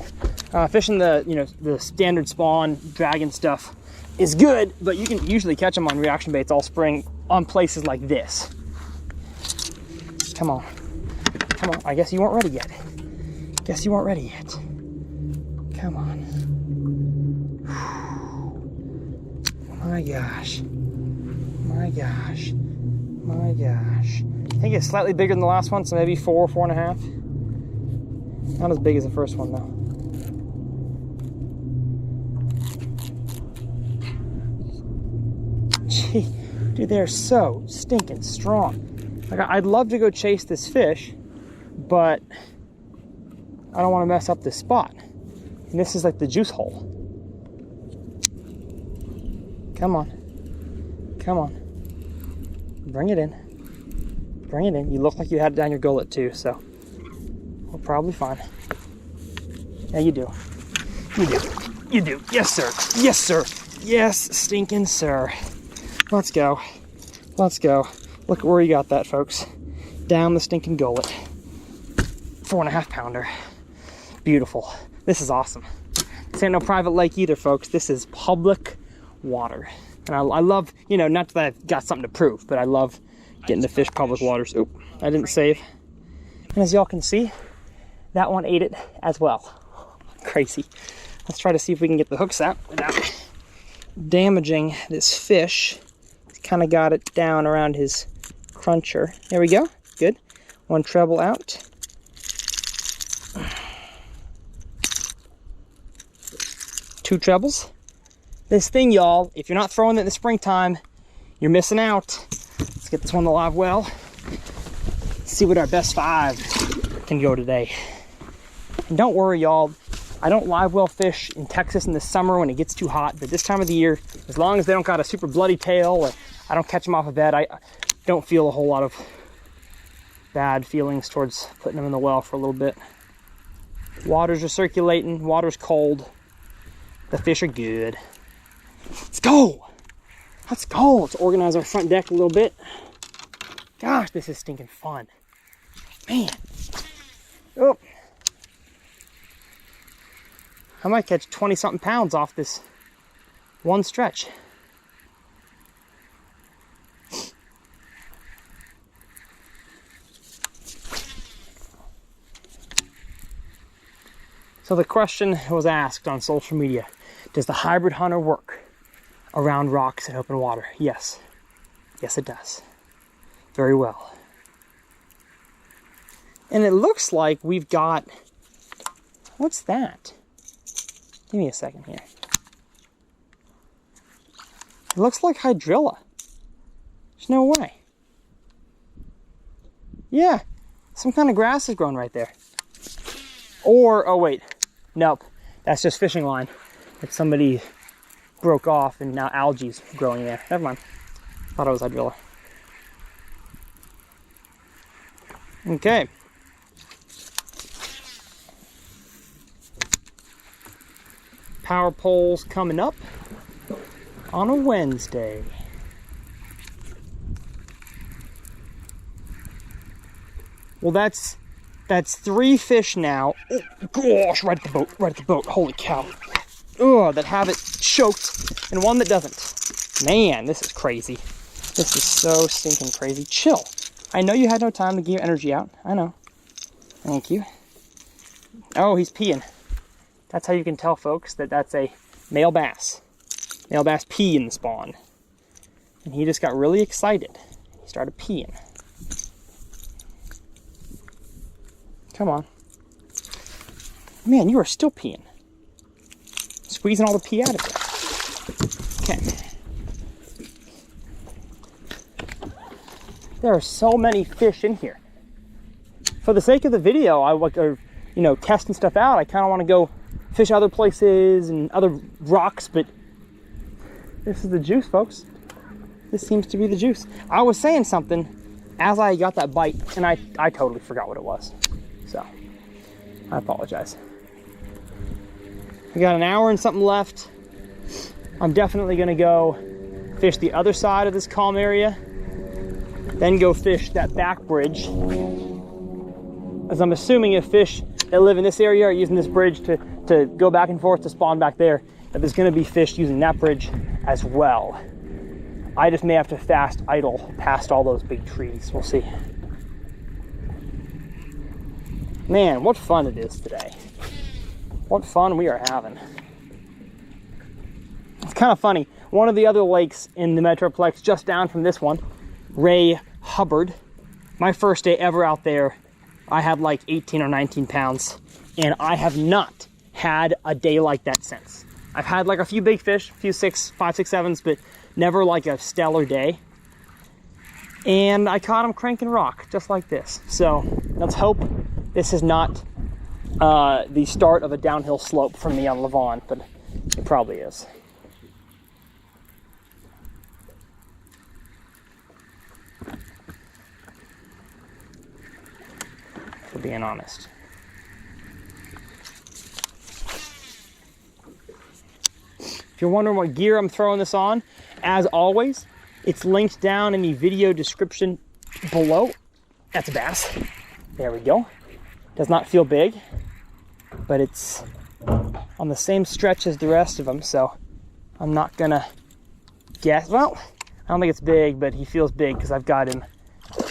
Fishing the standard spawn dragon stuff is good, but you can usually catch them on reaction baits all spring on places like this. Come on. Come on. I guess you weren't ready yet. Guess you weren't ready yet. Come on. My gosh. My gosh. My gosh. I think it's slightly bigger than the last one, so maybe 4.5. Not as big as the first one, though. Gee, dude, they're so stinking strong. Like, I'd love to go chase this fish, but I don't want to mess up this spot. And this is like the juice hole. Come on. Come on. Bring it in. Bring it in. You look like you had it down your gullet too, so we're probably fine. Yeah, you do. You do. You do. Yes, sir. Yes, sir. Yes, stinking sir. Let's go. Let's go. Look at where you got that, folks. Down the stinking gullet. 4.5 pounder. Beautiful. This is awesome. This ain't no private lake either, folks. This is public water. And I love, you know, not that I've got something to prove, but I love getting to fish public waters. Oop, I didn't save. And as y'all can see, that one ate it as well. Crazy. Let's try to see if we can get the hooks out without damaging this fish. Kind of got it down around his cruncher. There we go. Good. One treble out. Two trebles. This thing, y'all, if you're not throwing it in the springtime, you're missing out. Let's get this one to live well. See what our best 5 can go today. And don't worry, y'all. I don't live well fish in Texas in the summer when it gets too hot, but this time of the year, as long as they don't got a super bloody tail or I don't catch them off a bed, I don't feel a whole lot of bad feelings towards putting them in the well for a little bit. Waters are circulating, water's cold, the fish are good. Let's go! Let's go! Let's organize our front deck a little bit. Gosh, this is stinking fun. Man. Oh. I might catch 20-something pounds off this one stretch. So the question was asked on social media, does the hybrid hunter work around rocks and open water? Yes. Yes, it does. Very well. And it looks like we've got, what's that? Give me a second here. It looks like hydrilla. There's no way. Yeah, some kind of grass is growing right there. Or, oh wait, nope, that's just fishing line that somebody broke off and now algae's growing there. Never mind, thought it was hydrilla. Okay. Power poles coming up on a Wednesday. Well, that's 3 fish now. Oh, gosh, right at the boat, holy cow. Oh, that have it choked and one that doesn't. Man, this is crazy. This is so stinking crazy. Chill. I know you had no time to get your energy out. I know. Thank you. Oh, he's peeing. That's how you can tell, folks, that that's a male bass. Male bass pee in the spawn. And he just got really excited. He started peeing. Come on. Man, you are still peeing. Squeezing all the pee out of it. Okay. There are so many fish in here. For the sake of the video, testing stuff out, I kind of want to go fish other places and other rocks, but this is the juice, folks. This seems to be the juice. I was saying something as I got that bite, and I totally forgot what it was. So, I apologize. We got an hour and something left. I'm definitely going to go fish the other side of this calm area then go fish that back bridge. As I'm assuming if fish that live in this area are using this bridge to go back and forth to spawn back there, that there's gonna be fish using that bridge as well. I just may have to fast idle past all those big trees. We'll see. Man, what fun it is today. What fun we are having. It's kind of funny. One of the other lakes in the Metroplex just down from this one, Ray Hubbard, my first day ever out there, I had like 18 or 19 pounds, and I have not had a day like that since. I've had like a few big fish, a few 5, 6, 7s, but never like a stellar day. And I caught them cranking rock, just like this. So let's hope this is not the start of a downhill slope for me on Levon, but it probably is. For being honest. If you're wondering what gear I'm throwing this on, as always, it's linked down in the video description below. That's a bass. There we go. Does not feel big, but it's on the same stretch as the rest of them, so I'm not gonna guess. Well, I don't think it's big, but he feels big because I've got him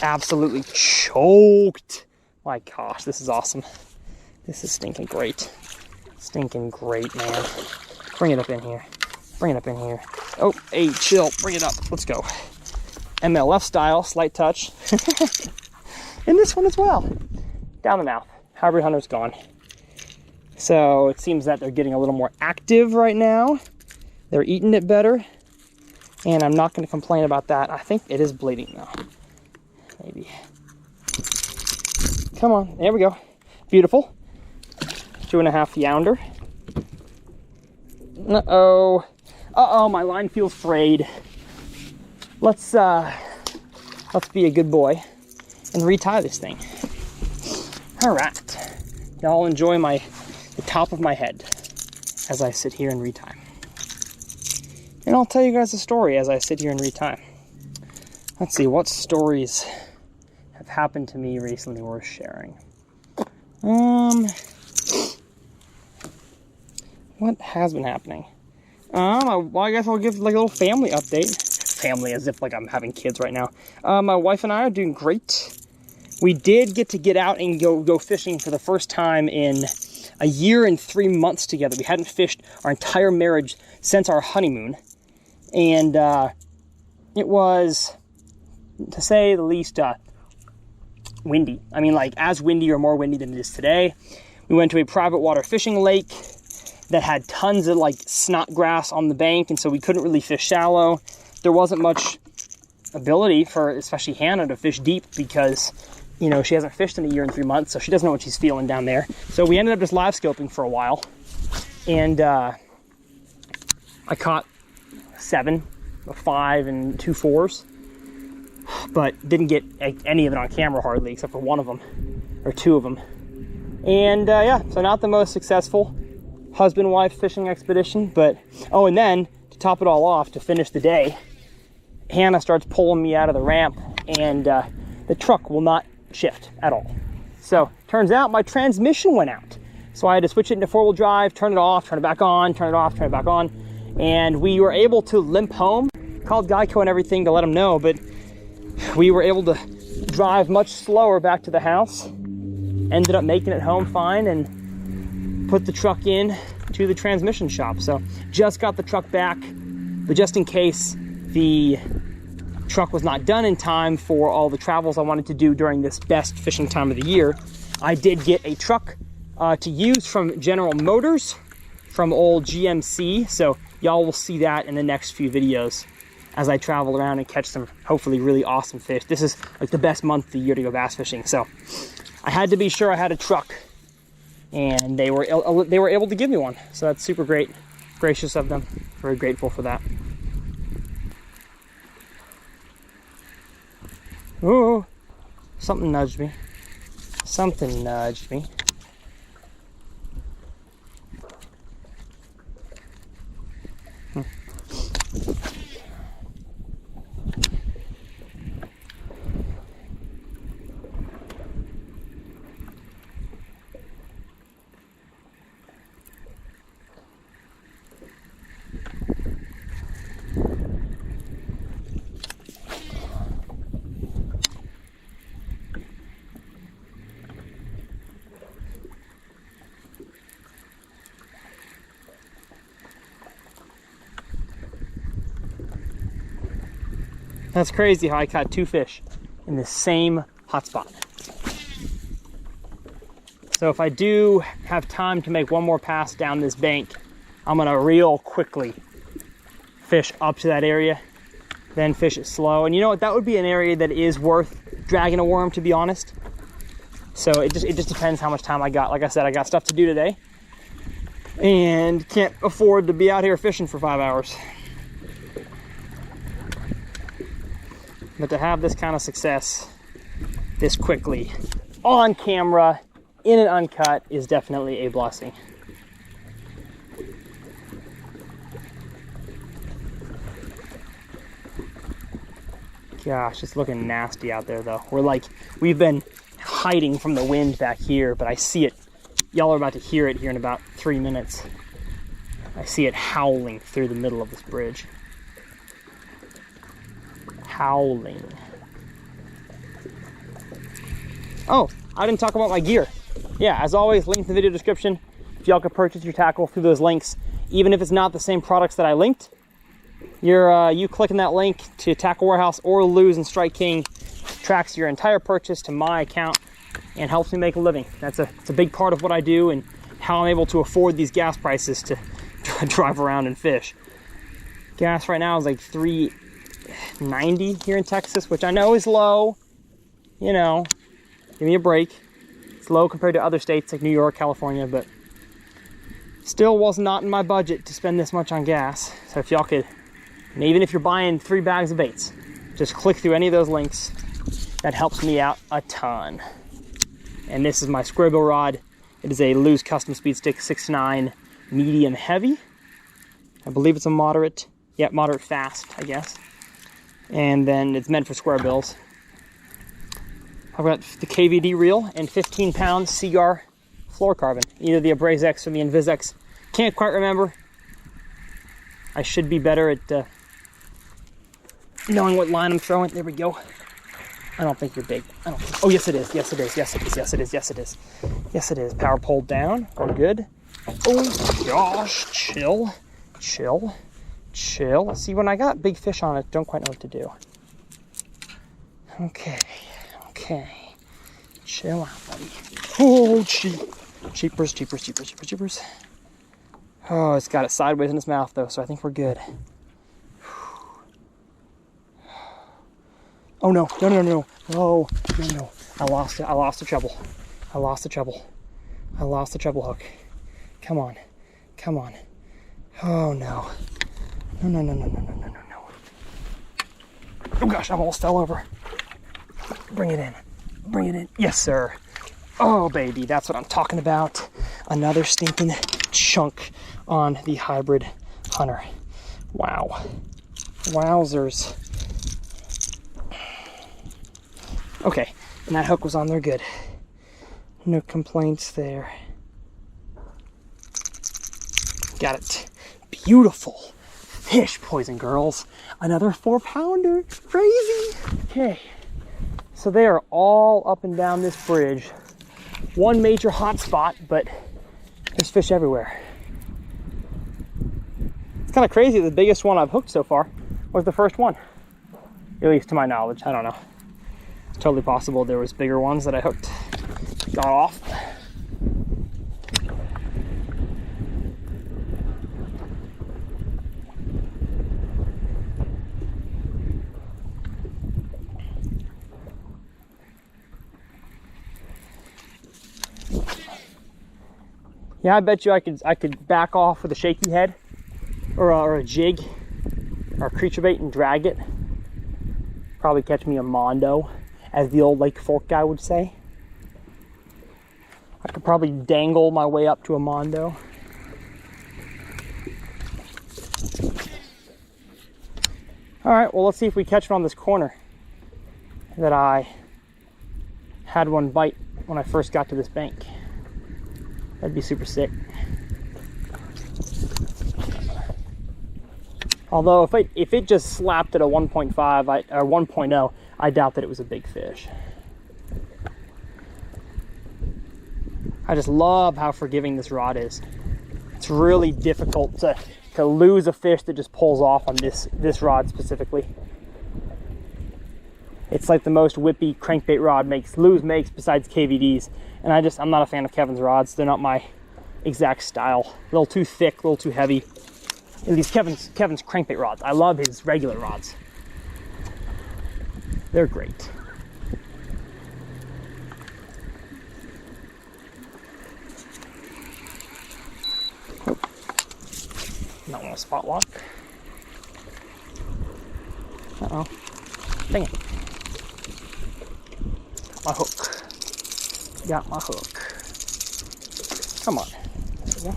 absolutely choked. My gosh, this is awesome. This is stinking great. Stinking great, man. Bring it up in here. Bring it up in here. Oh, hey, chill. Bring it up. Let's go. MLF style, slight touch. And this one as well. Down the mouth. Hybrid Hunter's gone. So it seems that they're getting a little more active right now. They're eating it better. And I'm not going to complain about that. I think it is bleeding though. Maybe. Come on. There we go. Beautiful. 2.5 younder. Uh-oh. Uh-oh, my line feels frayed. Let's be a good boy and retie this thing. All right. Y'all enjoy the top of my head as I sit here and retie. And I'll tell you guys a story as I sit here and retie. Let's see, what stories have happened to me recently worth sharing? What has been happening? Well, I guess I'll give like a little family update. Family, as if like I'm having kids right now. My wife and I are doing great. We did get out and go fishing for the first time in a year and 3 months together. We hadn't fished our entire marriage since our honeymoon. And it was, to say the least, windy. I mean, like as windy or more windy than it is today. We went to a private water fishing lake that had tons of like snot grass on the bank, and so we couldn't really fish shallow. There wasn't much ability for especially Hannah to fish deep because, you know, she hasn't fished in a year and 3 months, so she doesn't know what she's feeling down there. So we ended up just live scoping for a while, and I caught 7, 5, and 2 4s, but didn't get any of it on camera hardly, except for one of them, or 2 of them. And yeah, so not the most successful husband-wife fishing expedition, but, oh, and then to top it all off, to finish the day, Hannah starts pulling me out of the ramp, and the truck will not shift at all. So turns out my transmission went out, so I had to switch it into 4-wheel drive, turn it off, turn it back on, turn it off, turn it back on, and we were able to limp home. Called Geico and everything to let them know, but we were able to drive much slower back to the house. Ended up making it home fine and put the truck in to the transmission shop. So just got the truck back, but just in case the truck was not done in time for all the travels I wanted to do during this best fishing time of the year, I did get a truck to use from General Motors, from old GMC. So y'all will see that in the next few videos as I travel around and catch some hopefully really awesome fish. This is like the best month of the year to go bass fishing. So I had to be sure I had a truck, and they were able to give me one. So that's super great, gracious of them. Very grateful for that. Ooh, something nudged me. Something nudged me. That's crazy how I caught 2 fish in the same hotspot. So if I do have time to make one more pass down this bank, I'm gonna real quickly fish up to that area, then fish it slow. And you know what, that would be an area that is worth dragging a worm, to be honest. So it just depends how much time I got. Like I said, I got stuff to do today and can't afford to be out here fishing for 5 hours. But to have this kind of success this quickly on camera in an uncut is definitely a blessing. Gosh, it's looking nasty out there though. We've been hiding from the wind back here, but I see it. Y'all are about to hear it here in about 3 minutes. I see it howling through the middle of this bridge. Howling. Oh, I didn't talk about my gear. Yeah, as always, link in the video description. If y'all could purchase your tackle through those links, even if it's not the same products that I linked, you clicking that link to Tackle Warehouse or Lose and Strike King tracks your entire purchase to my account and helps me make a living. It's a big part of what I do and how I'm able to afford these gas prices to drive around and fish. Gas right now is like $3.90 here in Texas, which I know is low. You know, give me a break. It's low compared to other states like New York, California, but still was not in my budget to spend this much on gas. So if y'all could, and even if you're buying 3 bags of baits, just click through any of those links. That helps me out a ton. And this is my square bill rod. It is a Lose Custom Speed Stick 6'9" medium heavy. I believe it's a moderate fast, I guess. And then it's meant for square bills. I've got the KVD reel and 15-pound Seaguar fluorocarbon, either the Abrazex or the Invisex. Can't quite remember. I should be better at knowing what line I'm throwing. There we go. I don't think you're big. Oh, yes it is. Yes it is. Yes it is. Yes it is. Yes it is. Yes it is. Power pulled down. We're good. Oh gosh, chill, chill, chill. See, when I got big fish on it, don't quite know what to do. Okay. Okay, chill out, buddy. Oh, cheapers. Oh, it's got it sideways in its mouth though, so I think we're good. Oh no. Oh no. I lost it. I lost the treble hook. Come on. Oh no. No. Oh gosh, I almost fell over. Bring it in. Yes, sir. Oh, baby, that's what I'm talking about. Another stinking chunk on the hybrid hunter. Wow. Wowzers. Okay, and that hook was on there good. No complaints there. Got it. Beautiful fish, boys and girls. Another 4-pounder. Crazy. Okay. So they are all up and down this bridge. One major hot spot, but there's fish everywhere. It's kind of crazy. The biggest one I've hooked so far was the first one. At least to my knowledge. I don't know. It's totally possible there was bigger ones that I hooked. Got off. Yeah, I bet you I could back off with a shaky head or a jig or a creature bait and drag it. Probably catch me a mondo, as the old Lake Fork guy would say. I could probably dangle my way up to a mondo. All right, well, let's see if we catch it on this corner that I had one bite when I first got to this bank. That'd be super sick. Although if it just slapped at a 1.5 or 1.0, I doubt that it was a big fish. I just love how forgiving this rod is. It's really difficult to lose a fish that just pulls off on this rod specifically. It's like the most whippy crankbait rod Lew's makes besides KVD's. And I'm not a fan of Kevin's rods. They're not my exact style. A little too thick, a little too heavy. And these Kevin's crankbait rods. I love his regular rods. They're great. Not want to spot lock. Uh-oh. Dang it. My hook. Got my hook. Come on. There we go.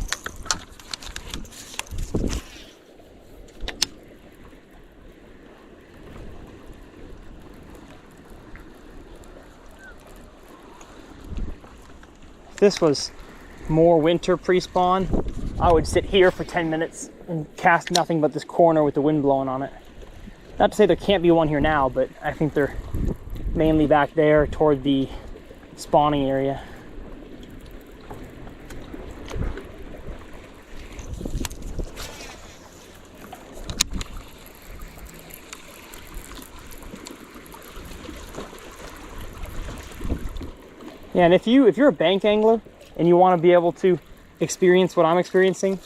If this was more winter pre-spawn, I would sit here for 10 minutes and cast nothing but this corner with the wind blowing on it. Not to say there can't be one here now, but I think they're mainly back there toward the spawning area. Yeah, and if you're a bank angler and you want to be able to experience what I'm experiencing,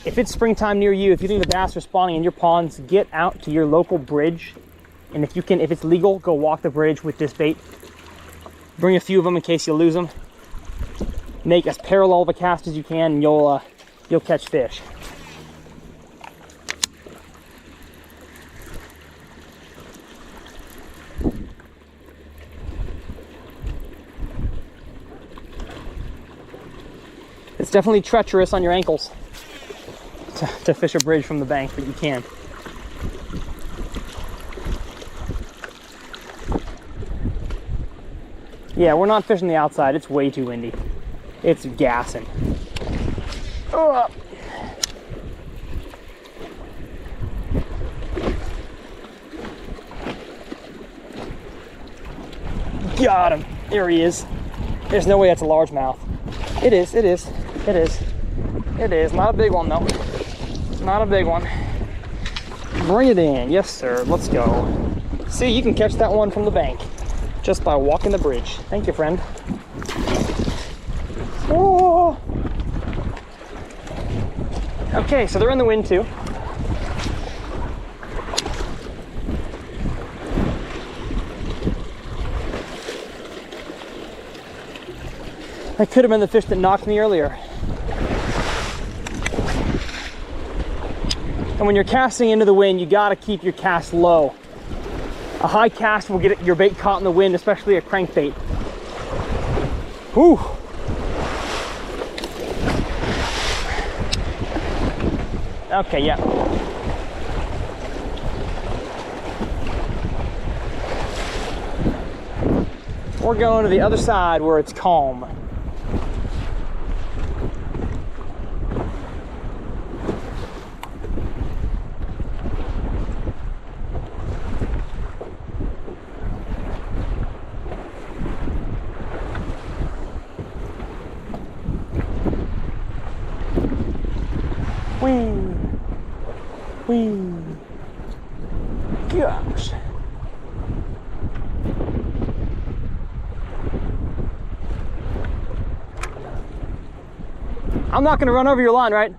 if it's springtime near you, if you think the bass are spawning in your ponds, get out to your local bridge. And if it's legal, go walk the bridge with this bait. Bring a few of them in case you lose them. Make as parallel of a cast as you can, and you'll catch fish. It's definitely treacherous on your ankles to fish a bridge from the bank, but you can. Yeah, we're not fishing the outside. It's way too windy. It's gassing. Oh. Got him. There he is. There's no way that's a largemouth. It is, it is, it is. It is. Not a big one, though. Not a big one. Bring it in. Yes, sir. Let's go. See, you can catch that one from the bank just by walking the bridge. Thank you, friend. Oh. Okay, so they're in the wind, too. That could have been the fish that knocked me earlier. And when you're casting into the wind, you gotta keep your cast low. A high cast will get your bait caught in the wind, especially a crankbait. Whew. Okay, yeah. We're going to the other side where it's calm. Whee! Gosh! I'm not going to run over your line, right?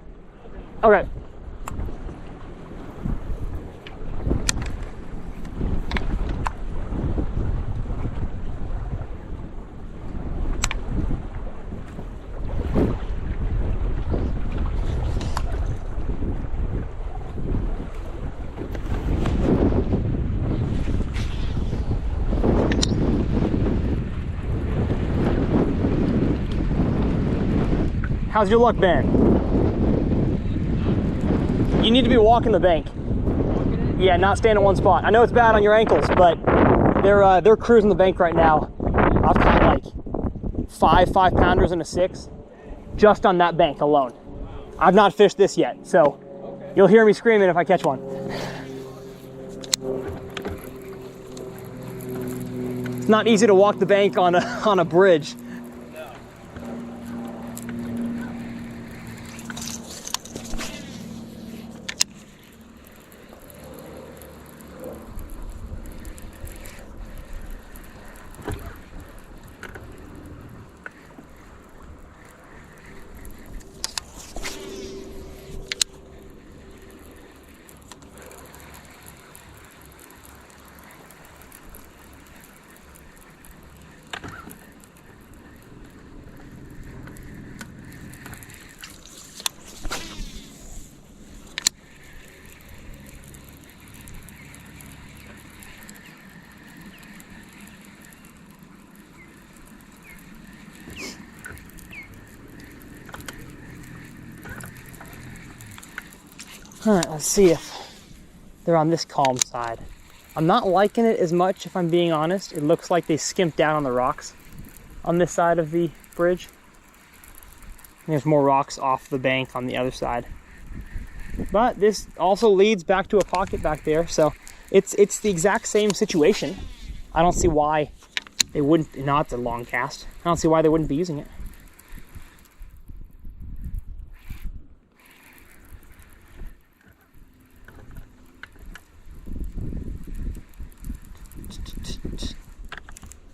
Okay. How's your luck been? You need to be walking the bank. Yeah, not staying in one spot. I know it's bad on your ankles, but they're cruising the bank right now. I've caught like five pounders and a 6 just on that bank alone. I've not fished this yet, so you'll hear me screaming if I catch one. It's not easy to walk the bank on a bridge. All right, let's see if they're on this calm side. I'm not liking it as much, if I'm being honest. It looks like they skimped down on the rocks on this side of the bridge. And there's more rocks off the bank on the other side. But this also leads back to a pocket back there, so it's the exact same situation. I don't see why they wouldn't, not the long cast. I don't see why they wouldn't be using it.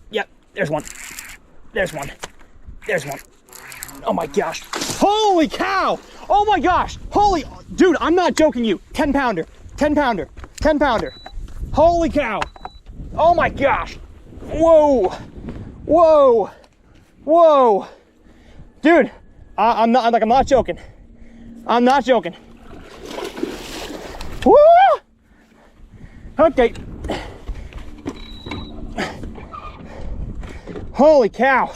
Yep, there's one. There's one. There's one. Oh my gosh. Holy cow! Oh my gosh! Holy, dude, I'm not joking you. 10 pounder, 10 pounder, 10 pounder. Holy cow! Oh my gosh! Whoa! Whoa! Whoa! Dude, I'm not joking. I'm not joking. Woo! Okay. Holy cow!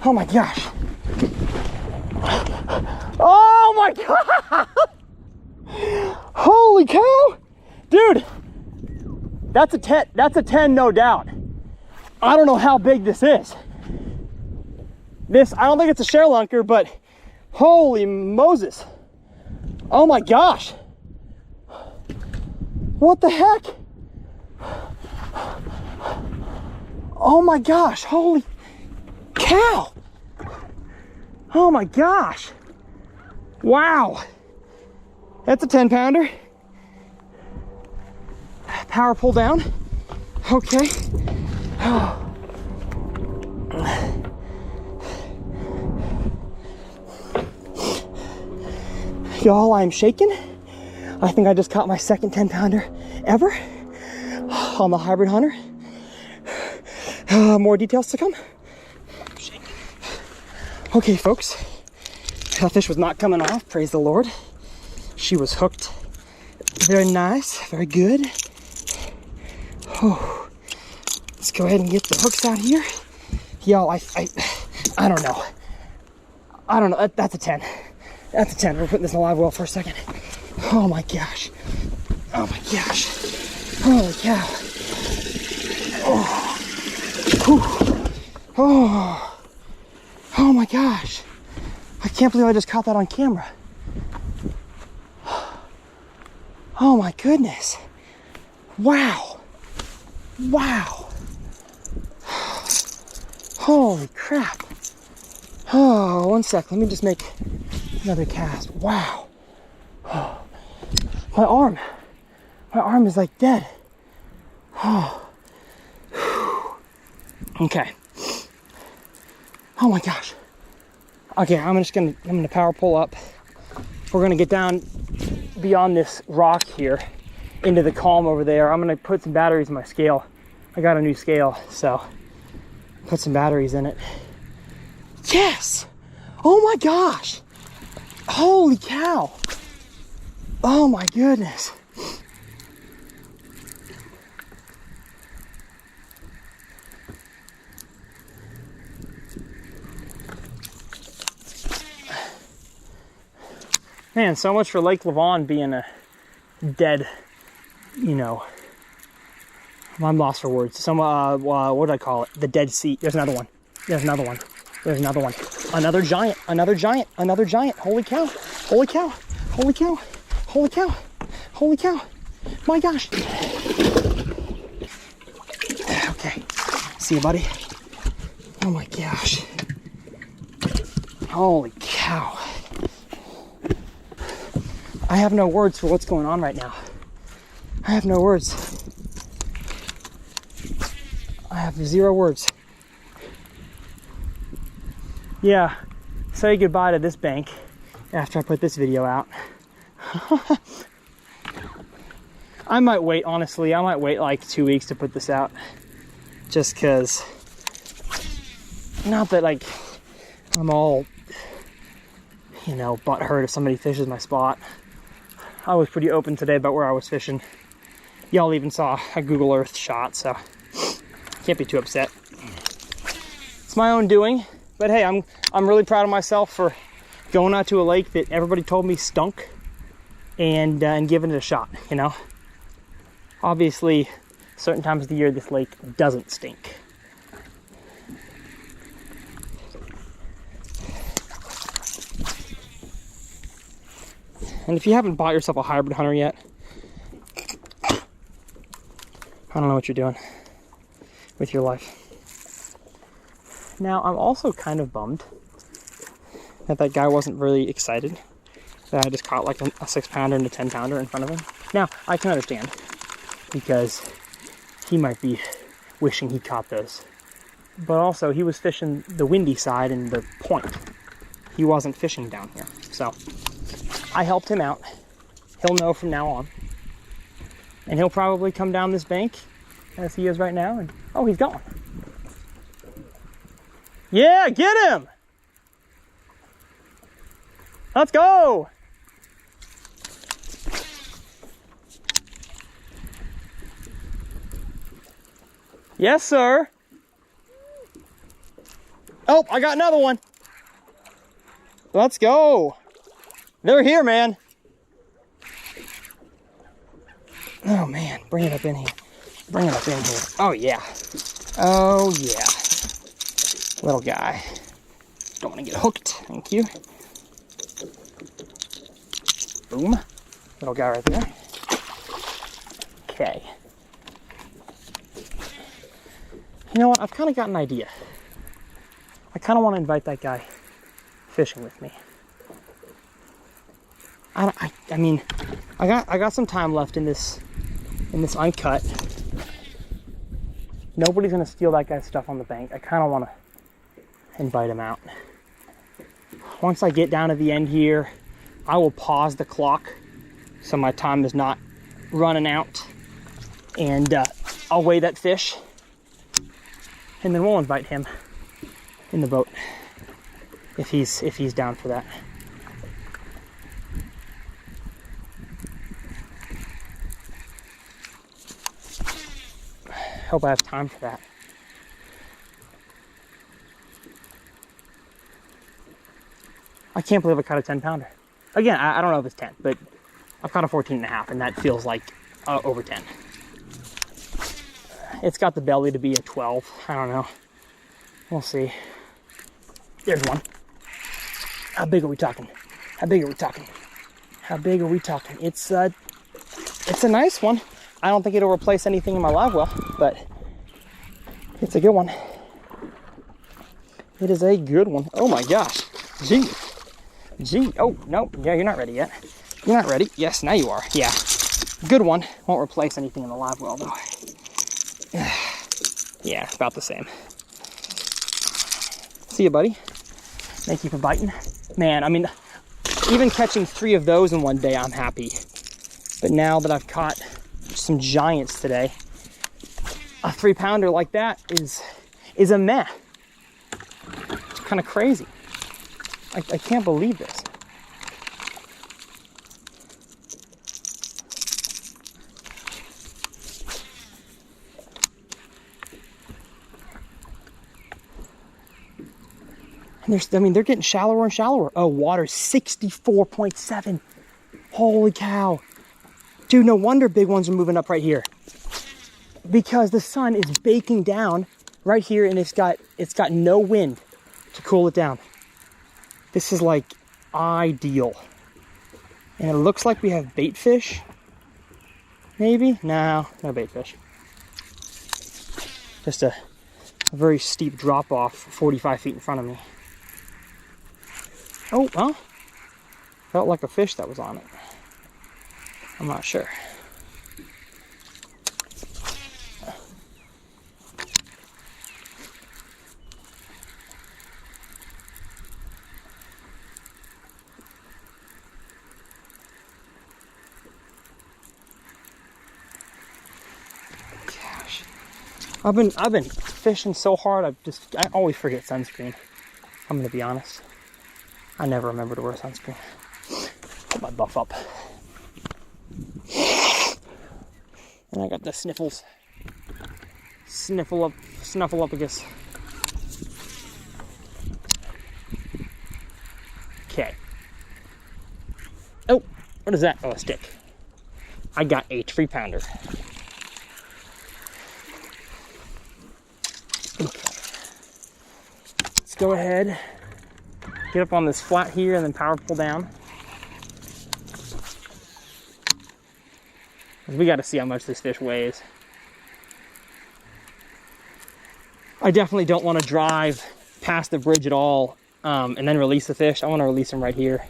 Oh my gosh! Oh my god! Holy cow! Dude! That's a 10, that's a 10 no doubt. I don't know how big this is. This, I don't think it's a shell lunker, but holy Moses. Oh my gosh. What the heck? Oh my gosh, holy cow. Oh my gosh. Wow. That's a 10 pounder. Power pull down. Okay. Y'all, I'm shaking. I think I just caught my second 10 pounder ever on the hybrid hunter. More details to come. Okay, folks. That fish was not coming off, praise the Lord. She was hooked. Very nice, very good. Oh, let's go ahead and get the hooks out here. Y'all, I don't know. I don't know, that's a 10. That's a 10. We're putting this in a live well for a second. Oh my gosh. Oh my gosh. Holy cow. Oh. Whew. Oh. Oh my gosh. I can't believe I just caught that on camera. Oh my goodness. Wow. Wow. Holy crap. Oh, one sec. Let me just make another cast. Wow. Oh. My arm is like dead. Oh. Okay. Oh my gosh. Okay, I'm gonna power pull up. We're gonna get down beyond this rock here into the calm over there. I'm gonna put some batteries in my scale. I got a new scale, so put some batteries in it. Yes! Oh my gosh! Holy cow! Oh my goodness! Man, so much for Lake Lavon being a dead, you know, I'm lost for words. Some, what do I call it? The Dead Sea. There's another one. There's another one. There's another one. Another giant. Another giant. Another giant. Holy cow. Holy cow. Holy cow. Holy cow. Holy cow. My gosh. Okay. See you, buddy. Oh my gosh. Holy cow. I have no words for what's going on right now. I have no words. I have 0 words. Yeah, say goodbye to this bank after I put this video out. I might wait, honestly. I might wait like 2 weeks to put this out. Just because, not that like I'm all, you know, butthurt if somebody fishes my spot. I was pretty open today about where I was fishing. Y'all even saw a Google Earth shot, so can't be too upset. It's my own doing, but hey, I'm really proud of myself for going out to a lake that everybody told me stunk and giving it a shot, you know? Obviously, certain times of the year this lake doesn't stink. And if you haven't bought yourself a hybrid hunter yet, I don't know what you're doing with your life. Now, I'm also kind of bummed that guy wasn't really excited that I just caught like a 6-pounder and a 10-pounder in front of him. Now, I can understand, because he might be wishing he caught those. But also, he was fishing the windy side and the point. He wasn't fishing down here. So, I helped him out. He'll know from now on. And he'll probably come down this bank as he is right now. And oh, he's gone. Yeah, get him! Let's go! Yes, sir. Oh, I got another one. Let's go. They're here, man. Oh, man. Bring it up in here. Bring it up in here. Oh, yeah. Oh, yeah. Little guy. Don't want to get hooked. Thank you. Boom. Little guy right there. Okay. You know what? I've kind of got an idea. I kind of want to invite that guy fishing with me. I mean, I got some time left in this uncut. Nobody's gonna steal that guy's stuff on the bank. I kind of want to invite him out. Once I get down to the end here, I will pause the clock so my time is not running out, and I'll weigh that fish, and then we'll invite him in the boat if he's down for that. Hope I have time for that. I can't believe I caught a 10-pounder. Again, I don't know if it's 10, but I've caught a 14.5, and that feels like over 10. It's got the belly to be a 12. I don't know. We'll see. There's one. How big are we talking? How big are we talking? How big are we talking? It's a nice one. I don't think it'll replace anything in my live well, but it's a good one. It is a good one. Oh my gosh. Gee. Oh, no. Yeah, you're not ready yet. You're not ready. Yes, now you are. Yeah. Good one. Won't replace anything in the live well, though. Yeah, about the same. See you, buddy. Thank you for biting. Man, I mean, even catching 3 of those in one day, I'm happy. But now that I've caught some giants today, a 3-pounder like that is a meh. It's kind of crazy. I can't believe this. And they're getting shallower and shallower. Oh, water's 64.7. Holy cow. Dude, no wonder big ones are moving up right here. Because the sun is baking down right here, and it's got no wind to cool it down. This is like ideal. And it looks like we have bait fish. Maybe? No bait fish. Just a very steep drop off 45 feet in front of me. Oh, huh? Felt like a fish that was on it. I'm not sure. Gosh. I've been fishing so hard, I always forget sunscreen. I'm gonna be honest. I never remember to wear sunscreen. Put my buff up. And I got the sniffles. Snuffleupagus. Okay. Oh, what is that? Oh, a stick. I got a 3-pounder. Okay. Let's go ahead, get up on this flat here and then power pull down. We got to see how much this fish weighs. I definitely don't want to drive past the bridge at all and then release the fish. I want to release him right here.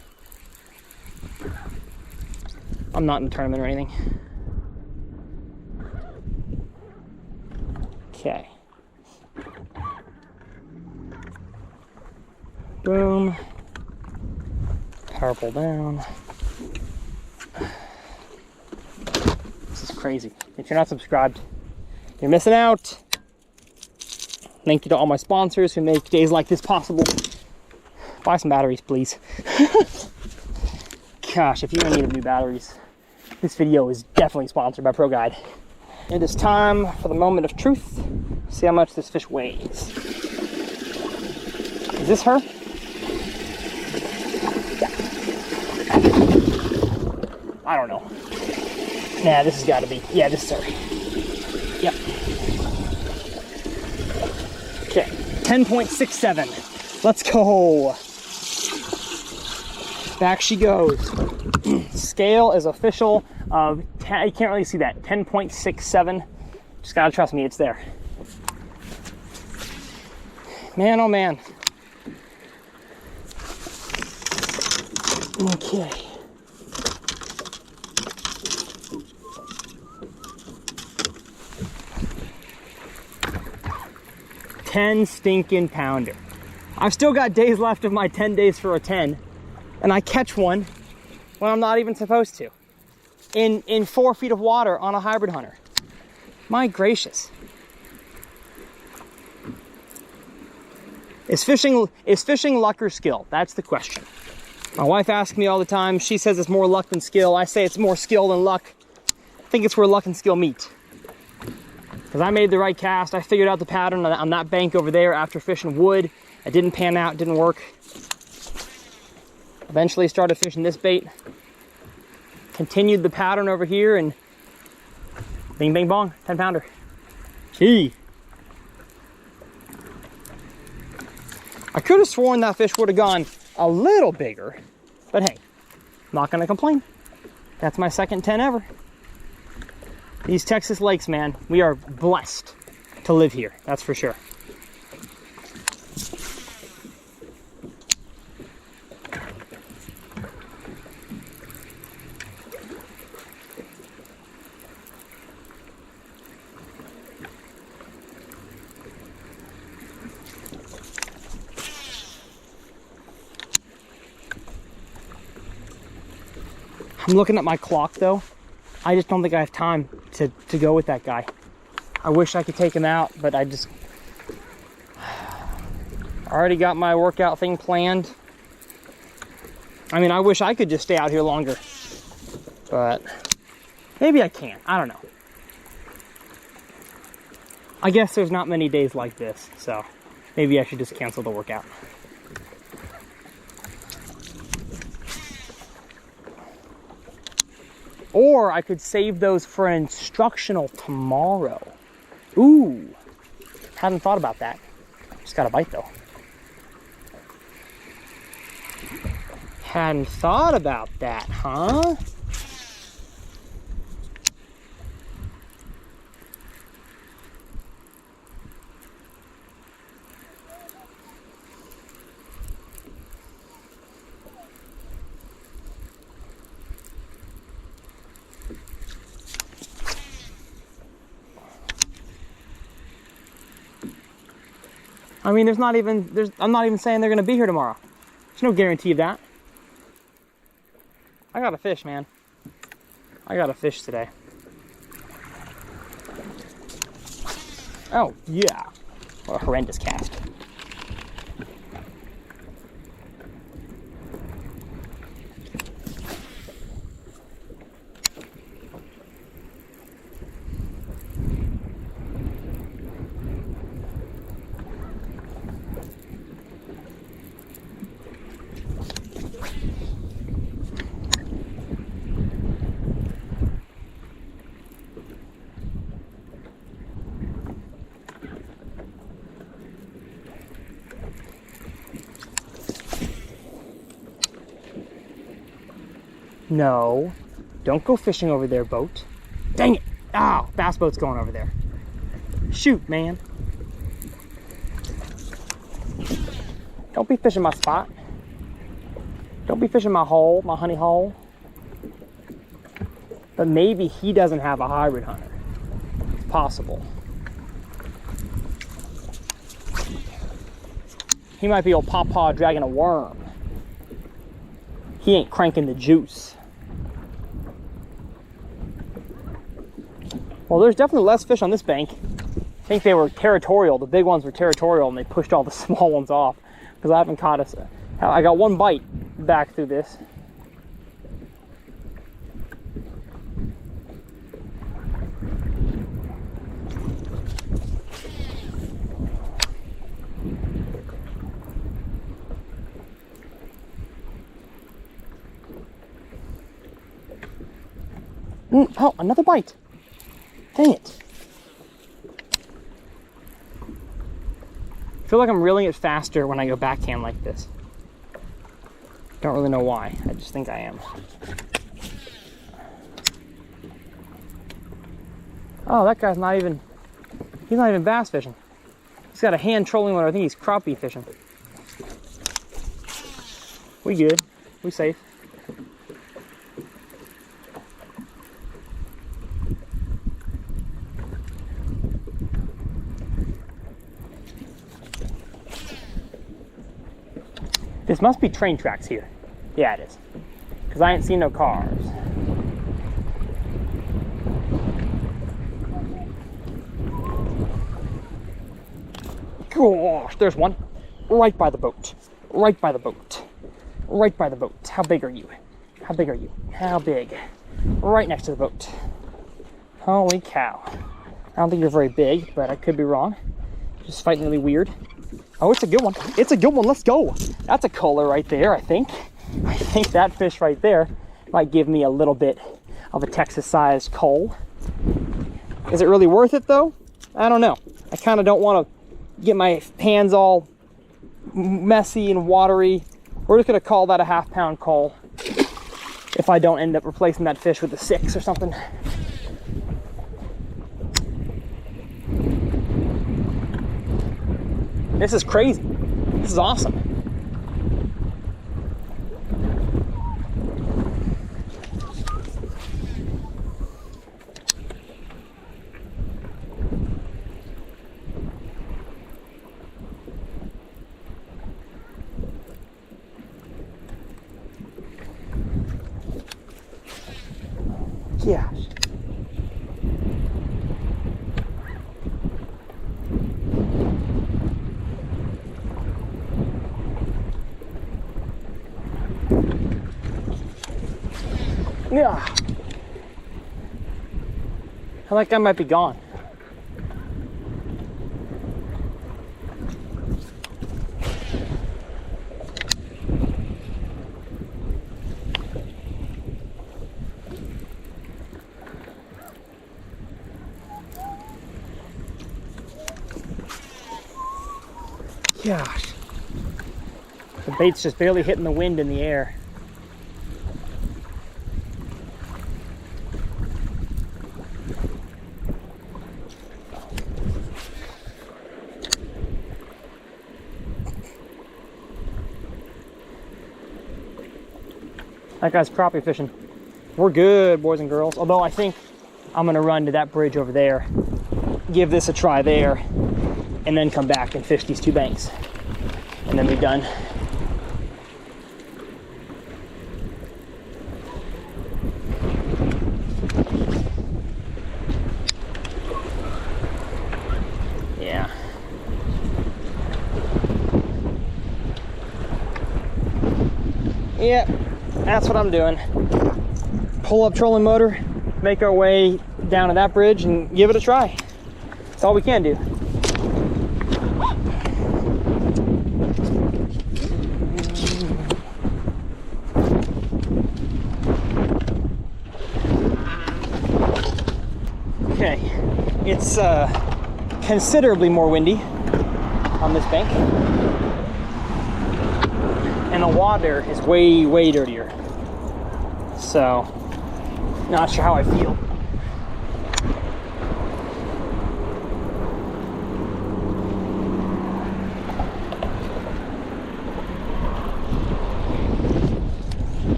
I'm not in a tournament or anything. Okay. Boom. Power pull down. This is crazy. If you're not subscribed, you're missing out. Thank you to all my sponsors who make days like this possible. Buy some batteries, please. Gosh, if you're in need of new batteries, this video is definitely sponsored by ProGuide. It is time for the moment of truth. See how much this fish weighs. Is this her? I don't know. Nah, this has got to be. Yeah, this is her. Yep. Okay, 10.67. Let's go. Back she goes. Scale is official. You can't really see that. 10.67. Just gotta trust me, it's there. Man, oh man. Okay. $10 stinking pounder. I've still got days left of my 10 days for a 10, and I catch one when I'm not even supposed to. In 4 feet of water on a hybrid hunter. My gracious. Is fishing luck or skill? That's the question. My wife asks me all the time. She says it's more luck than skill. I say it's more skill than luck. I think it's where luck and skill meet. Because I made the right cast. I figured out the pattern on that bank over there after fishing wood. It didn't pan out, didn't work. Eventually started fishing this bait. Continued the pattern over here and bing, bang, bong, 10 pounder. Gee. I could have sworn that fish would have gone a little bigger, but hey, not gonna complain. That's my second 10 ever. These Texas lakes, man, we are blessed to live here, that's for sure. I'm looking at my clock though. I just don't think I have time to go with that guy. I wish I could take him out, but I already got my workout thing planned. I mean, I wish I could just stay out here longer, but maybe I can. I don't know. I guess there's not many days like this, so maybe I should just cancel the workout. Or I could save those for an instructional tomorrow. Ooh, hadn't thought about that. Just got a bite though. Hadn't thought about that, huh? I mean, I'm not even saying they're gonna be here tomorrow. There's no guarantee of that. I got a fish, man. I got a fish today. Oh, yeah. What a horrendous cast. No. Don't go fishing over there, boat. Dang it. Ow, bass boat's going over there. Shoot, man. Don't be fishing my spot. Don't be fishing my hole, my honey hole. But maybe he doesn't have a hybrid hunter. It's possible. He might be old Pawpaw dragging a worm. He ain't cranking the juice. Well, there's definitely less fish on this bank. I think they were territorial. The big ones were territorial and they pushed all the small ones off because I haven't caught us. I got one bite back through this. Oh, another bite. Dang it. I feel like I'm reeling it faster when I go backhand like this. Don't really know why. I just think I am. Oh, that guy's not even, he's not even bass fishing. He's got a hand trolling one. I think he's crappie fishing. We good. We safe. This must be train tracks here. Yeah, it is. Because I ain't seen no cars. Gosh, there's one. Right by the boat. Right by the boat. Right by the boat. How big are you? How big are you? How big? Right next to the boat. Holy cow. I don't think you're very big, but I could be wrong. Just fighting really weird. Oh, it's a good one. It's a good one. Let's go. That's a color right there, I think. I think that fish right there might give me a little bit of a Texas-sized coal. Is it really worth it, though? I don't know. I kind of don't want to get my hands all messy and watery. We're just going to call that a half-pound coal if I don't end up replacing that fish with a 6 or something. This is crazy. This is awesome. Gosh. Yeah. I like I might be gone. Gosh. The bait's just barely hitting the wind in the air. That guy's crappie fishing. We're good, boys and girls. Although I think I'm gonna run to that bridge over there, give this a try there, and then come back and fish these 2 banks. And then be done. Yeah. Yep. That's what I'm doing. Pull up trolling motor, make our way down to that bridge and give it a try. That's all we can do. Okay, it's considerably more windy on this bank. And the water is way, way dirtier. So, not sure how I feel.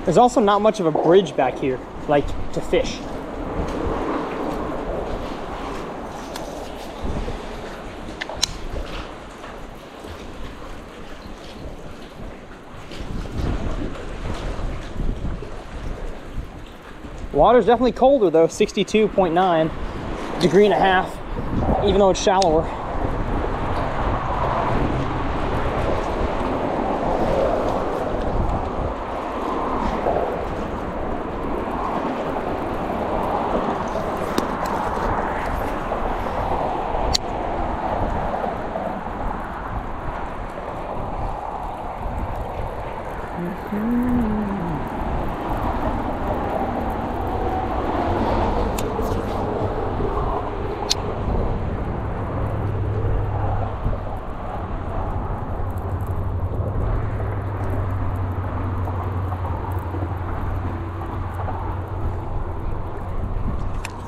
There's also not much of a bridge back here, like to fish. Water's definitely colder though, 62.9, degree and a half, even though it's shallower.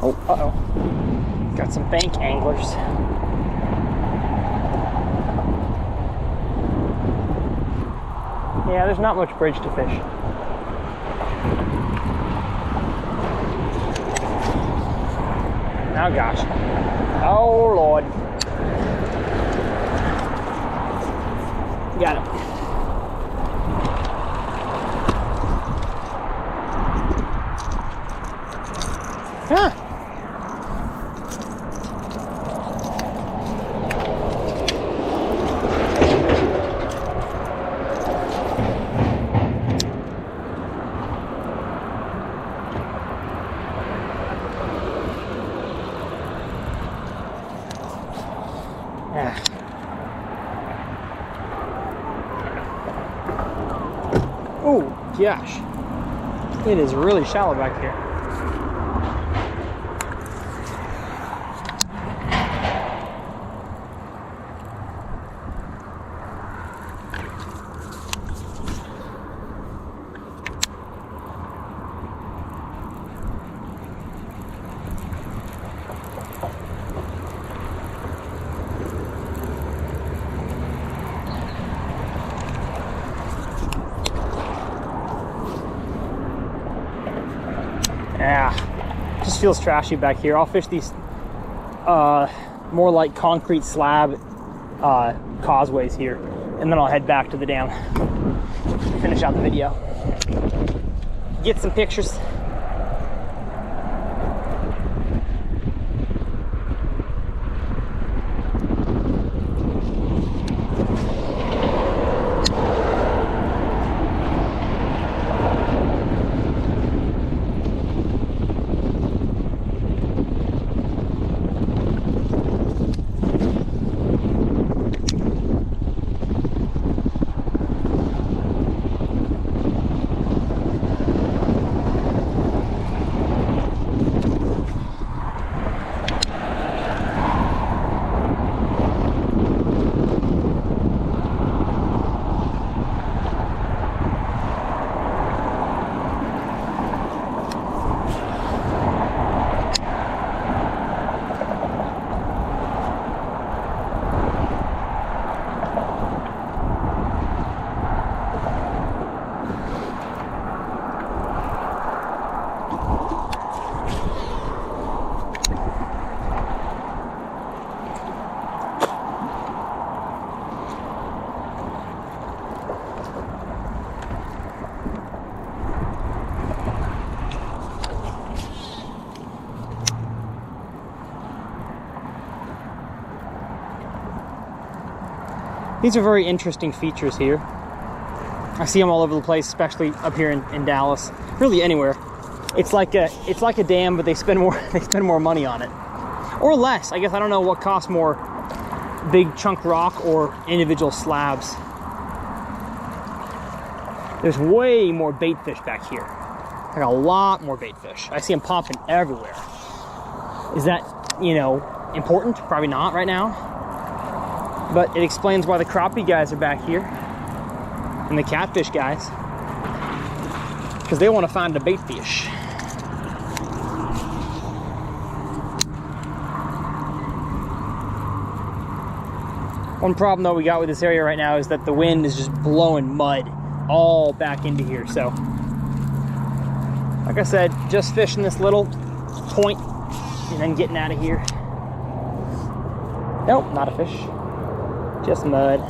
Oh, uh-oh. Got some bank anglers. Yeah, there's not much bridge to fish. Oh gosh. Oh Lord. Got it. Huh. Oh gosh, it is really shallow back here. Yeah, just feels trashy back here. I'll fish these more like concrete slab causeways here, and then I'll head back to the dam, finish out the video, get some pictures. These are very interesting features here. I see them all over the place, especially up here in Dallas. Really anywhere. It's like a dam, but they spend more money on it, or less. I guess I don't know what costs more, big chunk rock or individual slabs. There's way more bait fish back here. Like a lot more bait fish. I see them popping everywhere. Is that, you know, important? Probably not right now. But it explains why the crappie guys are back here and the catfish guys, because they want to find the bait fish. One problem though we got with this area right now is that the wind is just blowing mud all back into here. So like I said, just fishing this little point and then getting out of here. Nope, not a fish, just mud.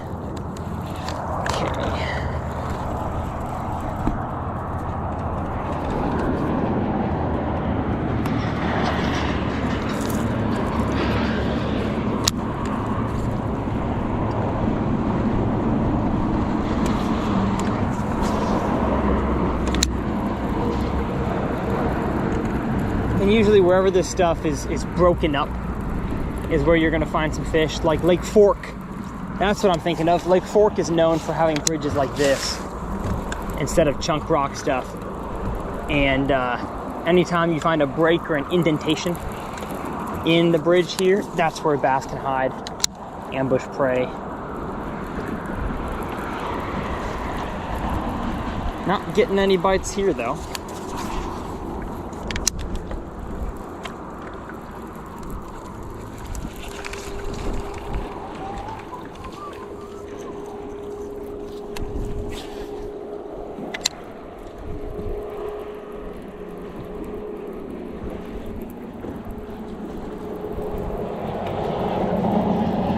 Okay. And usually wherever this stuff is broken up is where you're gonna find some fish, like Lake Fork. That's what I'm thinking of. Lake Fork is known for having bridges like this instead of chunk rock stuff. And anytime you find a break or an indentation in the bridge here, that's where bass can hide, ambush prey. Not getting any bites here though.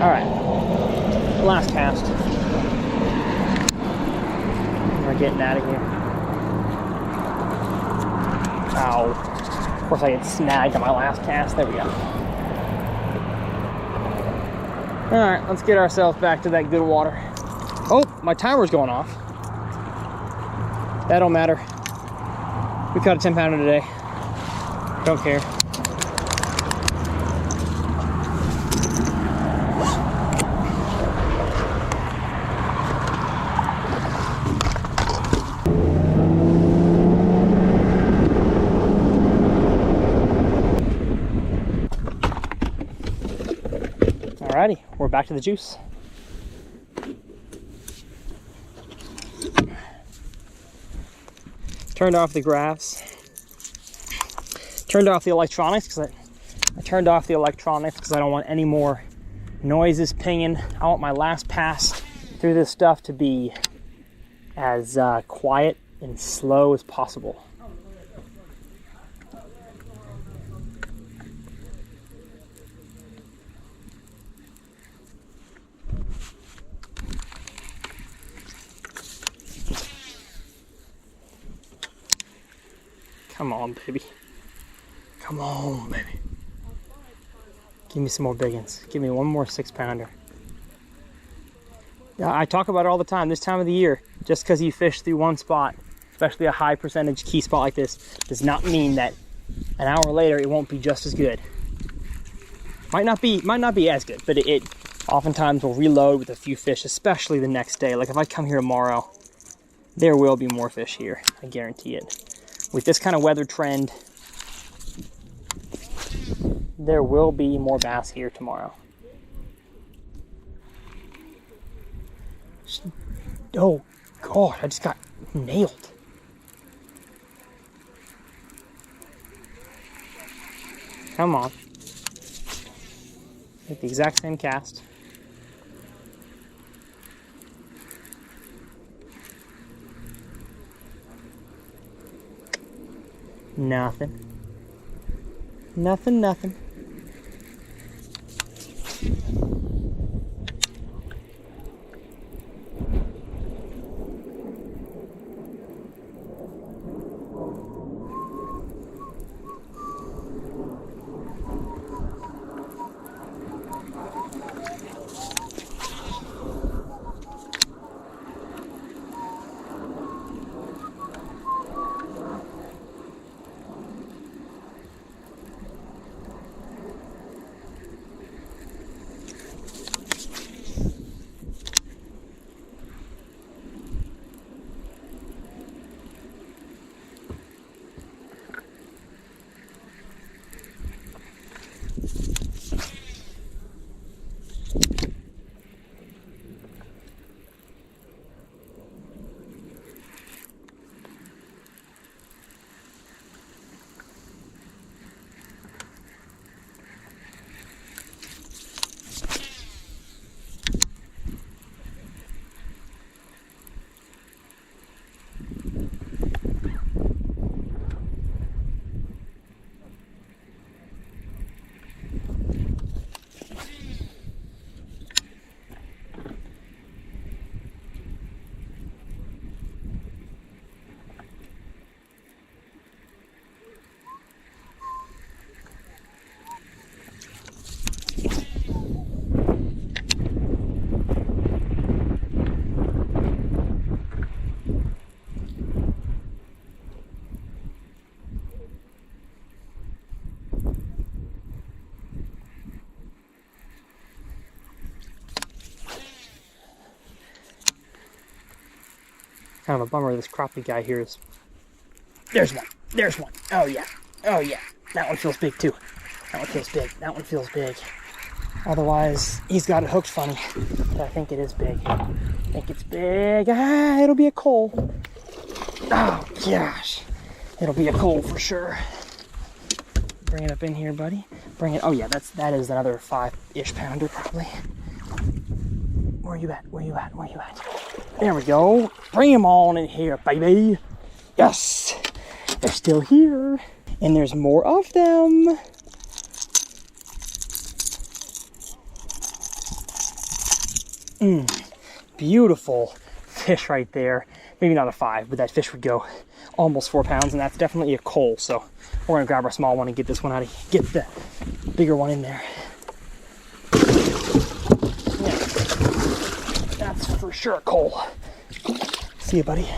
All right, last cast. We're getting out of here. Ow. Of course I get snagged on my last cast. There we go. All right, let's get ourselves back to that good water. Oh, my timer's going off. That don't matter. We caught a 10-pounder today. Don't care. Alrighty, we're back to the juice. Turned off the graphs. Turned off the electronics because I turned off the electronics because I don't want any more noises pinging. I want my last pass through this stuff to be as quiet and slow as possible. Come on, baby. Come on, baby. Give me some more big ones. Give me one more 6-pounder. Yeah, I talk about it all the time. This time of the year, just because you fish through one spot, especially a high percentage key spot like this, does not mean that an hour later it won't be just as good. Might not be as good, but it oftentimes will reload with a few fish, especially the next day. Like if I come here tomorrow, there will be more fish here. I guarantee it. With this kind of weather trend, there will be more bass here tomorrow. Oh, God, I just got nailed. Come on. Make the exact same cast. Nothing. Nothing, nothing. Kind of a bummer this crappie guy here is. There's one. There's one. Oh yeah. Oh yeah. That one feels big too. That one feels big. That one feels big. Otherwise, he's got it hooked funny. But I think it is big. I think it's big. Ah, it'll be a coal. Oh gosh. It'll be a coal for sure. Bring it up in here, buddy. Bring it. Oh yeah, that is another 5-ish pounder probably. Where you at? Where you at? Where you at? There we go. Bring them on in here, baby. Yes, they're still here, and there's more of them. Beautiful fish right there. Maybe not a 5, but that fish would go almost 4 pounds, and that's definitely a coal. So we're gonna grab our small one and get this one out of, get the bigger one in there. Yeah, that's for sure a coal. See you, buddy.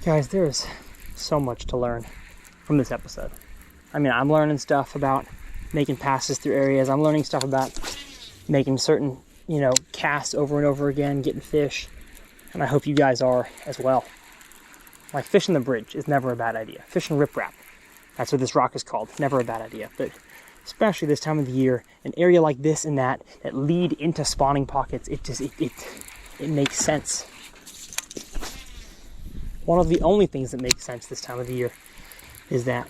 Guys, there's so much to learn from this episode. I mean, I'm learning stuff about making passes through areas. I'm learning stuff about making certain, you know, casts over and over again, getting fish. And I hope you guys are as well. Like, fishing the bridge is never a bad idea. Fishing riprap, that's what this rock is called. Never a bad idea. But especially this time of the year, an area like this and that lead into spawning pockets, it makes sense. One of the only things that makes sense this time of the year is that.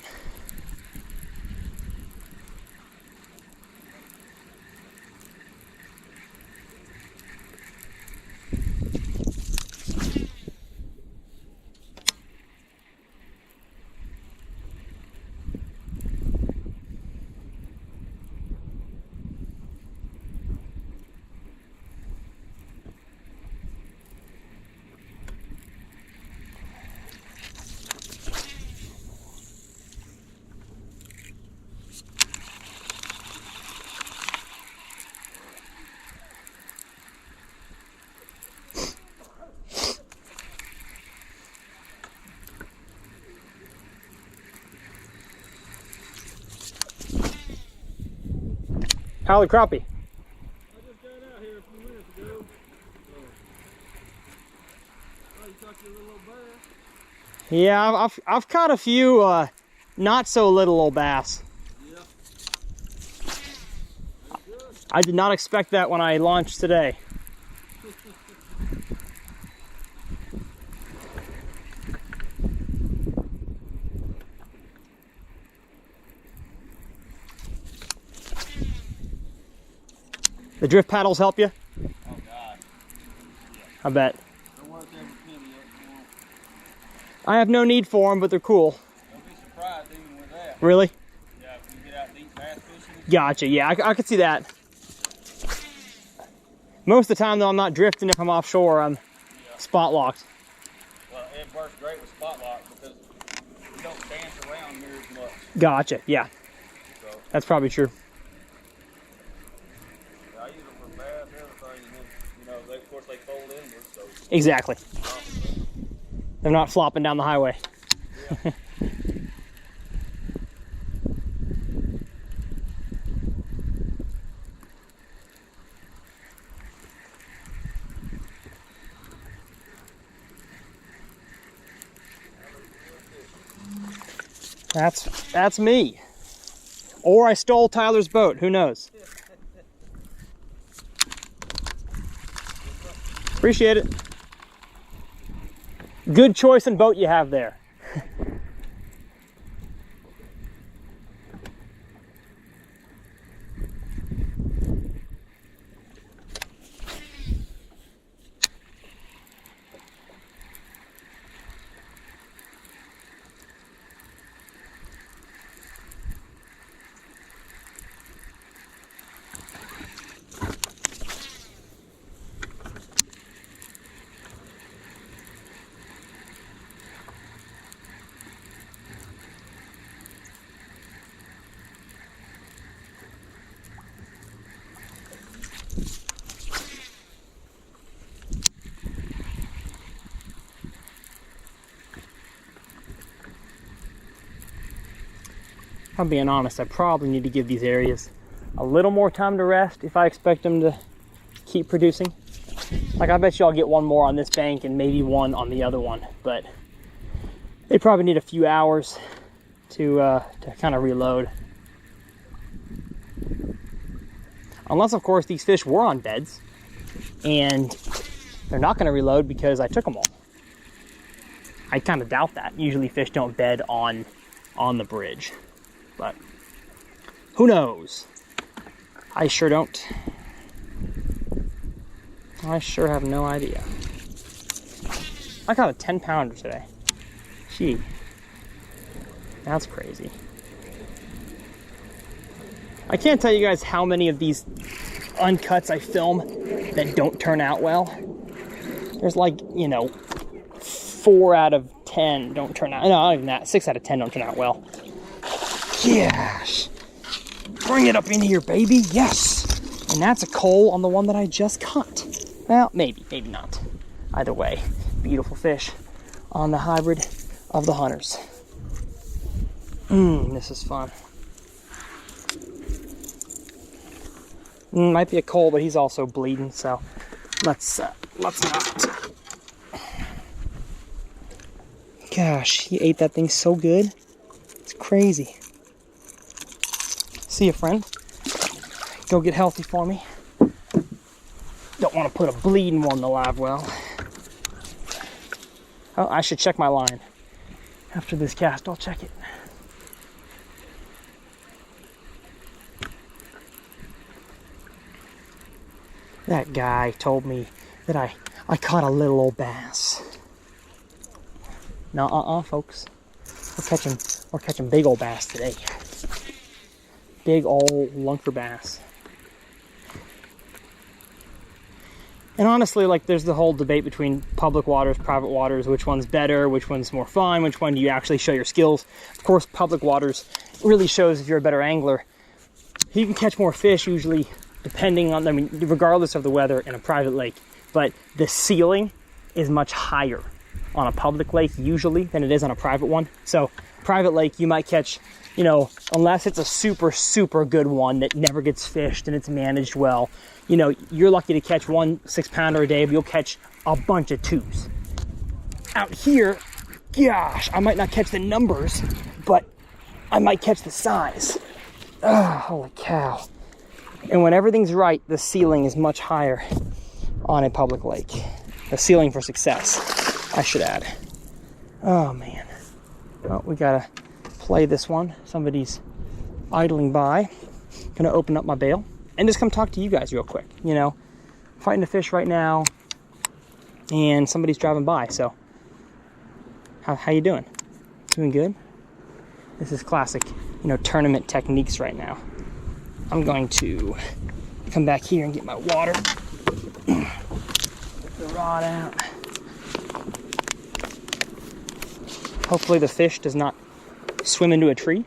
How the crappie? I just got out here a few minutes ago. Oh, you caught your little bass? Yeah, I've caught a few not so little old bass. Yeah. I did not expect that when I launched today. The drift paddles help you? Oh, God. I bet. Don't work every penny up. I have no need for them, but they're cool. Don't be surprised even with that. Really? Yeah, if you get out deep bass fishing. Gotcha. Yeah, I could see that. Most of the time, though, I'm not drifting. If I'm offshore, I'm spot locked. Well, it works great with spot lock because you don't dance around here as much. Gotcha. Yeah. So, That's probably true. I use them for bass, everything, and then, you know, of course they fold inward, so. Exactly. They're not flopping down the highway. Yeah. That's me. Or I stole Tyler's boat. Who knows? Appreciate it. Good choice in boat you have there. If I'm being honest, I probably need to give these areas a little more time to rest if I expect them to keep producing. Like, I bet you I'll get one more on this bank and maybe one on the other one, but they probably need a few hours to kind of reload. Unless, of course, these fish were on beds and they're not going to reload because I took them all. I kind of doubt that. Usually fish don't bed on the bridge, but who knows? I sure don't. I sure have no idea. I caught a 10-pounder today. Gee, that's crazy. I can't tell you guys how many of these uncuts I film that don't turn out well. There's like, you know, 4 out of 10 don't turn out. No, not even that. 6 out of 10 don't turn out well. Gosh. Bring it up in here, baby. Yes. And that's a coal on the one that I just caught. Well, maybe not. Either way, beautiful fish on the hybrid of the hunters. This is fun. Might be a coal, but he's also bleeding, so let's not. Gosh, he ate that thing so good. It's crazy. See ya, friend. Go get healthy for me. Don't want to put a bleeding one in the live well. Oh, I should check my line. After this cast, I'll check it. That guy told me that I caught a little old bass. No, folks. We're catching big old bass today. Big old lunker bass. And honestly, like, there's the whole debate between public waters, private waters, which one's better, which one's more fun, which one do you actually show your skills. Of course, public waters really shows if you're a better angler. You can catch more fish usually, depending on, I mean, regardless of the weather in a private lake, but the ceiling is much higher on a public lake usually than it is on a private one. So private lake, you might catch, you know, unless it's a super, super good one that never gets fished and it's managed well, you know, you're lucky to catch 1 6-pounder a day, but you'll catch a bunch of 2s. Out here, gosh, I might not catch the numbers, but I might catch the size. Oh, holy cow. And when everything's right, the ceiling is much higher on a public lake. The ceiling for success, I should add. Oh, man. Well, we gotta play this one. Somebody's idling by. Gonna open up my bail and just come talk to you guys real quick. You know, fighting a fish right now, and somebody's driving by. So, how you doing? Doing good? This is classic, you know, tournament techniques right now. I'm going to come back here and get my water. Get the rod out. Hopefully the fish does not swim into a tree.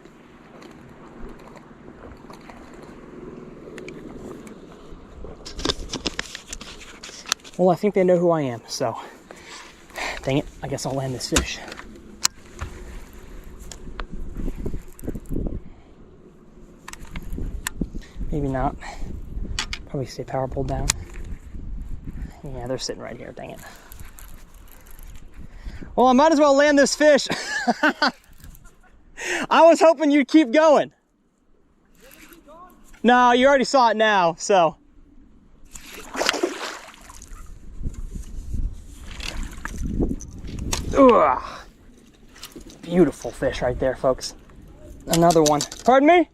Well, I think they know who I am, so dang it, I guess I'll land this fish. Maybe not. Probably stay power pulled down. Yeah, they're sitting right here, dang it. Well, I might as well land this fish. I was hoping you'd keep going. No, you already saw it now, so. Ugh. Beautiful fish right there, folks. Another one. Pardon me?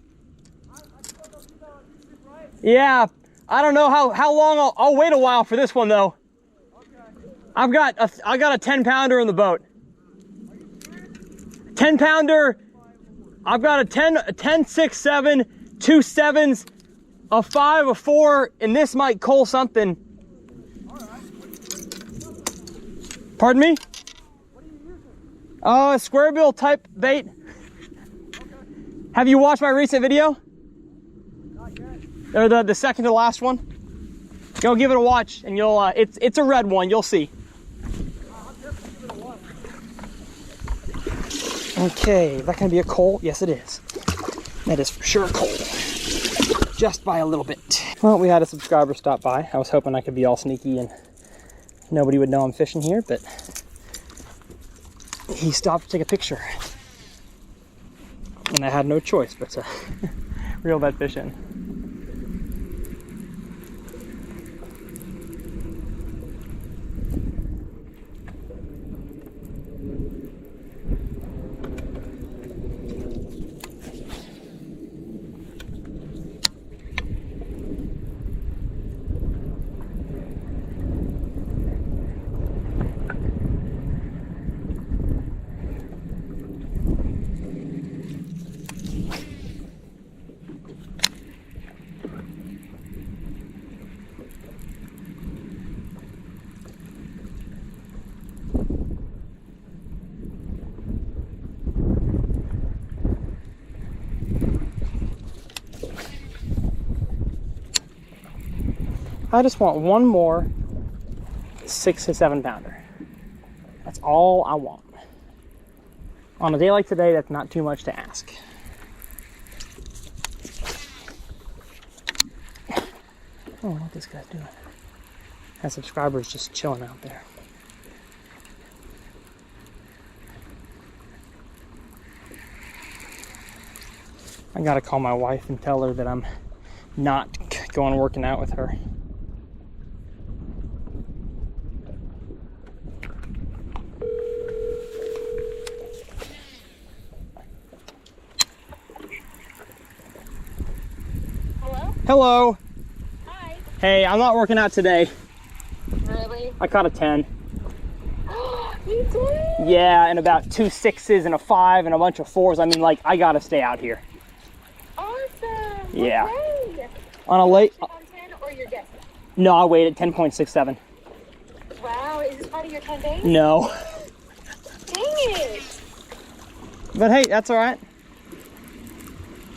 Yeah, I don't know how long I'll wait a while for this one though. I got a 10-pounder in the boat. 10-pounder. I've got a 10, 6, 7, 2 7s, a 5, a 4, and this might coal something. Pardon me? What are you using? A square bill type bait. Okay. Have you watched my recent video? Not yet. Or the second to last one? Go give it a watch, and you'll. It's a red one. You'll see. I'll definitely give it a watch. Okay, that can be a coal. Yes, it is. That is for sure a coal. Just by a little bit. Well, we had a subscriber stop by. I was hoping I could be all sneaky and nobody would know I'm fishing here, but he stopped to take a picture. And I had no choice but to reel that fish in. I just want one more 6 to 7 pounder. That's all I want. On a day like today, that's not too much to ask. I don't know what this guy's doing. That subscriber's just chilling out there. I gotta call my wife and tell her that I'm not going working out with her. Hello. Hi. Hey, I'm not working out today. Really? I caught a 10. You did? Yeah, and about 2 6s and a 5 and a bunch of 4s. I mean, like, I gotta stay out here. Awesome. Yeah. Okay. On a late... On 10 or your guess? No, I weighed at 10.67. Wow, is this part of your 10 days? No. Dang it. But hey, that's all right.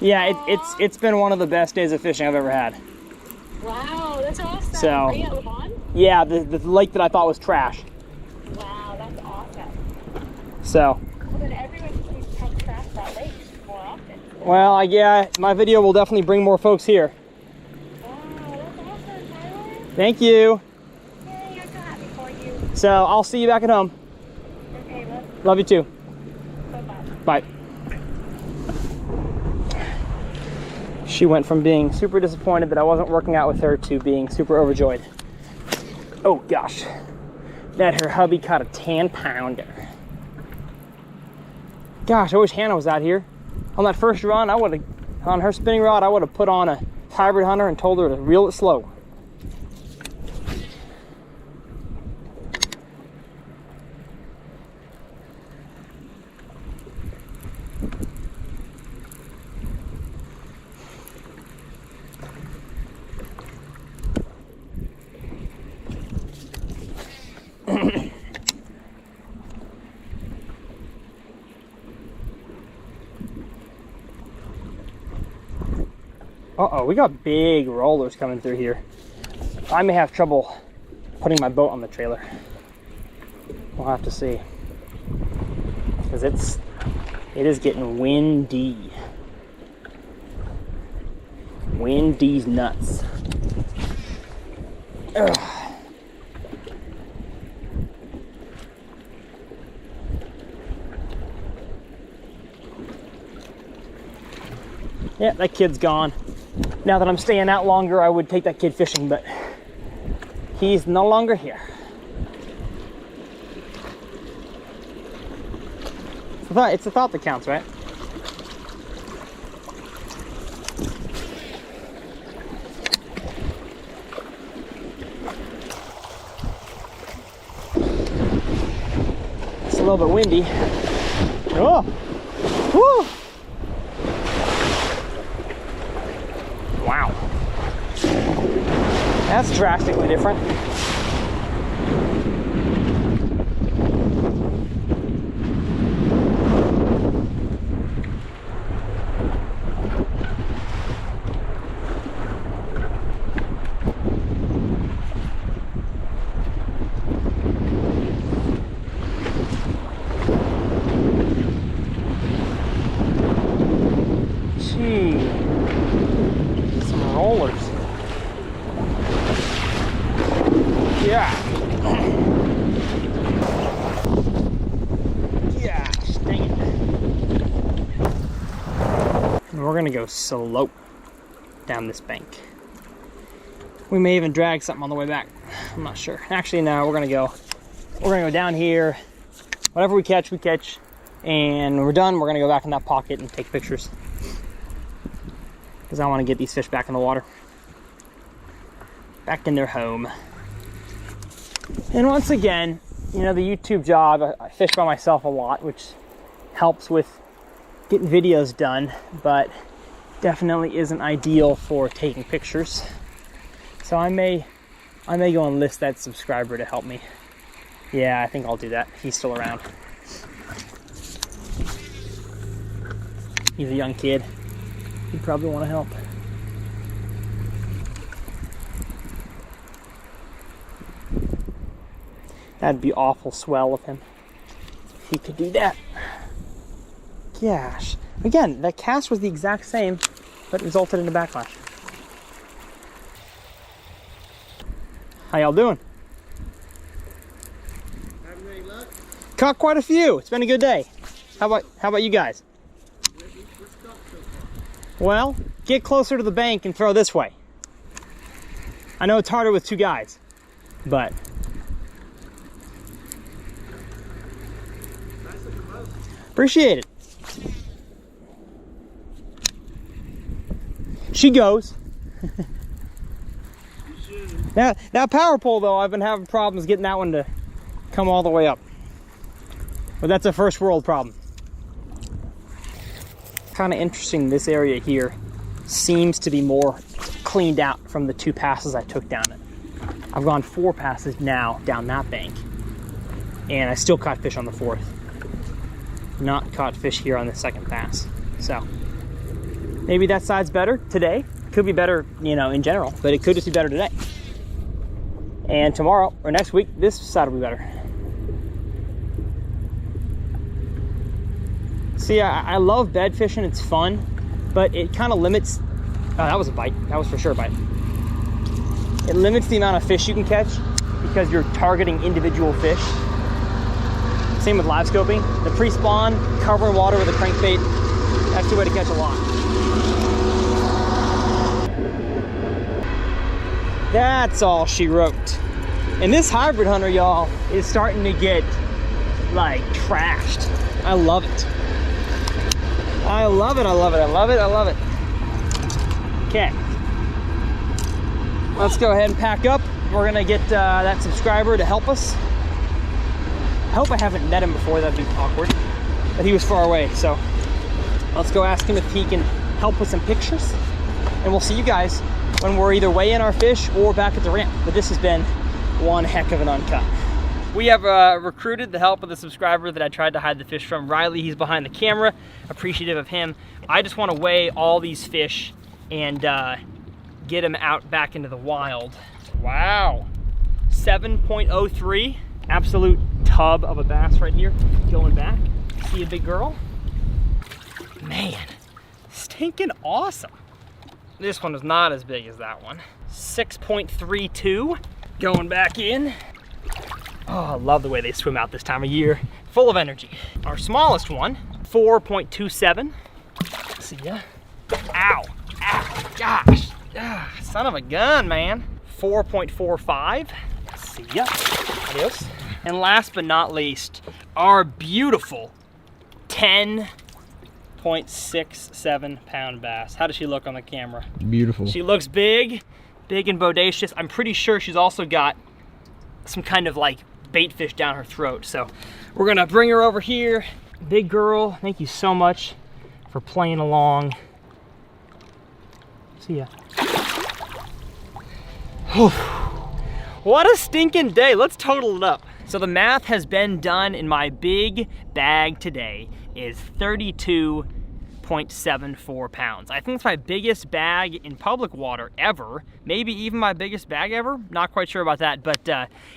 Yeah, it's been one of the best days of fishing I've ever had. Wow, that's awesome. So, are you at Levon? Yeah, the lake that I thought was trash. Wow, that's awesome. So. Well, then everyone needs to come trash that lake more often. Well, yeah, my video will definitely bring more folks here. Wow, that's awesome, Tyler. Thank you. Yay, I'm so happy for you. So, I'll see you back at home. Okay, love. Love you too. Bye-bye. Bye. She went from being super disappointed that I wasn't working out with her to being super overjoyed. Oh gosh, that her hubby caught a 10 pounder. Gosh, I wish Hannah was out here. On that first run, on her spinning rod, I would have put on a hybrid hunter and told her to reel it slow. Uh-oh, we got big rollers coming through here. I may have trouble putting my boat on the trailer. We'll have to see. Because it is getting windy. Windy's nuts. Ugh. Yeah, that kid's gone. Now that I'm staying out longer, I would take that kid fishing, but he's no longer here. It's the thought that counts, right? It's a little bit windy. Oh! Woo! Wow. That's drastically different. Gee. Some rollers. And we're gonna go slow down this bank. We may even drag something on the way back. I'm not sure. Actually, no, we're gonna go down here. Whatever we catch, and when we're done, we're gonna go back in that pocket and take pictures. Because I want to get these fish back in the water. Back in their home. And once again, you know, the YouTube job, I fish by myself a lot, which helps with getting videos done, but definitely isn't ideal for taking pictures. So I may go enlist that subscriber to help me. Yeah, I think I'll do that. He's still around. He's a young kid. He'd probably want to help. That'd be awful swell of him if he could do that. Gosh. Again, that cast was the exact same, but resulted in a backlash. How y'all doing? Having any luck? Caught quite a few. It's been a good day. How about you guys? Well, get closer to the bank and throw this way. I know it's harder with two guys, but appreciate it. She goes. Now power pole though, I've been having problems getting that one to come all the way up. But that's a first world problem. Kind of interesting, this area here seems to be more cleaned out from the 2 passes I took down it. I've gone 4 passes now down that bank, and I still caught fish on the 4th. Not caught fish here on the 2nd pass. So maybe that side's better today. Could be better, you know, in general, but it could just be better today. And tomorrow or next week, this side will be better. See, I love bed fishing, it's fun, but it kind of limits, oh, that was a bite, that was for sure a bite. It limits the amount of fish you can catch because you're targeting individual fish. Same with live scoping. The pre-spawn, covering water with a crankbait, that's the way to catch a lot. That's all she wrote. And this hybrid hunter, y'all, is starting to get, like, trashed. I love it. I love it, I love it, I love it, I love it. Okay. Let's go ahead and pack up. We're gonna get that subscriber to help us. I hope I haven't met him before, that'd be awkward. But he was far away, so let's go ask him if he can help with some pictures. And we'll see you guys when we're either weighing our fish or back at the ramp. But this has been one heck of an uncut. We have recruited the help of the subscriber that I tried to hide the fish from, Riley. He's behind the camera, appreciative of him. I just want to weigh all these fish and get them out back into the wild. Wow, 7.03, absolute tub of a bass right here. Going back, see a big girl? Man, stinking awesome. This one is not as big as that one. 6.32, going back in. Oh, I love the way they swim out this time of year. Full of energy. Our smallest one, 4.27. See ya. Ow, ow, gosh. Son of a gun, man. 4.45. See ya. Adios. And last but not least, our beautiful 10.67 pound bass. How does she look on the camera? Beautiful. She looks big, big and bodacious. I'm pretty sure she's also got some kind of like bait fish down her throat. So we're gonna bring her over here. Big girl, thank you so much for playing along. See ya. What a stinking day. Let's total it up. So the math has been done, and my big bag today is 32.74 pounds. I think it's my biggest bag in public water ever. Maybe even my biggest bag ever. Not quite sure about that, but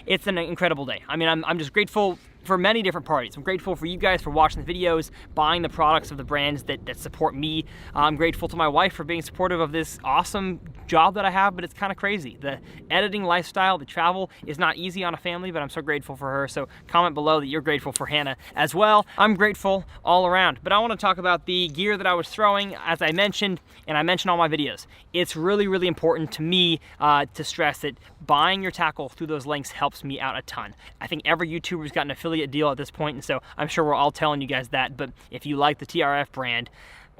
it's an incredible day. I mean, I'm just grateful for many different parties. I'm grateful for you guys for watching the videos, buying the products of the brands that support me. I'm grateful to my wife for being supportive of this awesome job that I have, but it's kind of crazy. The editing lifestyle, the travel is not easy on a family, but I'm so grateful for her. So comment below that you're grateful for Hannah as well. I'm grateful all around. But I want to talk about the gear that I was throwing, as I mentioned, and I mentioned all my videos. It's really, really important to me to stress that buying your tackle through those links helps me out a ton. I think every YouTuber's got an affiliate deal at this point, and so I'm sure we're all telling you guys that. But if you like the TRF brand,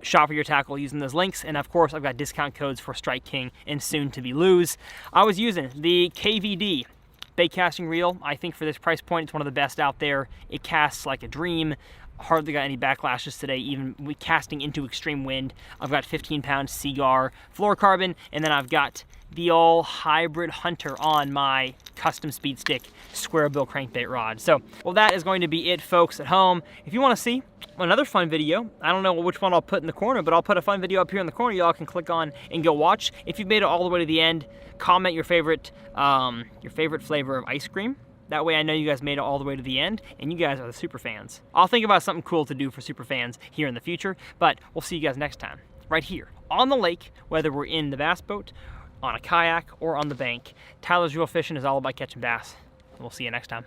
shop for your tackle using those links. And of course, I've got discount codes for Strike King and soon to be Lose. I was using the KVD bait casting reel. I think for this price point, it's one of the best out there. It casts like a dream. Hardly got any backlashes today, even casting into extreme wind. I've got 15-pound Seagar fluorocarbon, and then I've got the old hybrid Hunter on my custom speed stick square bill crankbait rod. So, well, that is going to be it, folks, at home. If you want to see another fun video, I don't know which one I'll put in the corner, but I'll put a fun video up here in the corner y'all can click on and go watch. If you've made it all the way to the end, comment your favorite flavor of ice cream. That way I know you guys made it all the way to the end, and you guys are the super fans. I'll think about something cool to do for super fans here in the future, but we'll see you guys next time, right here on the lake, whether we're in the bass boat, on a kayak, or on the bank. Tyler's Real Fishing is all about catching bass. We'll see you next time.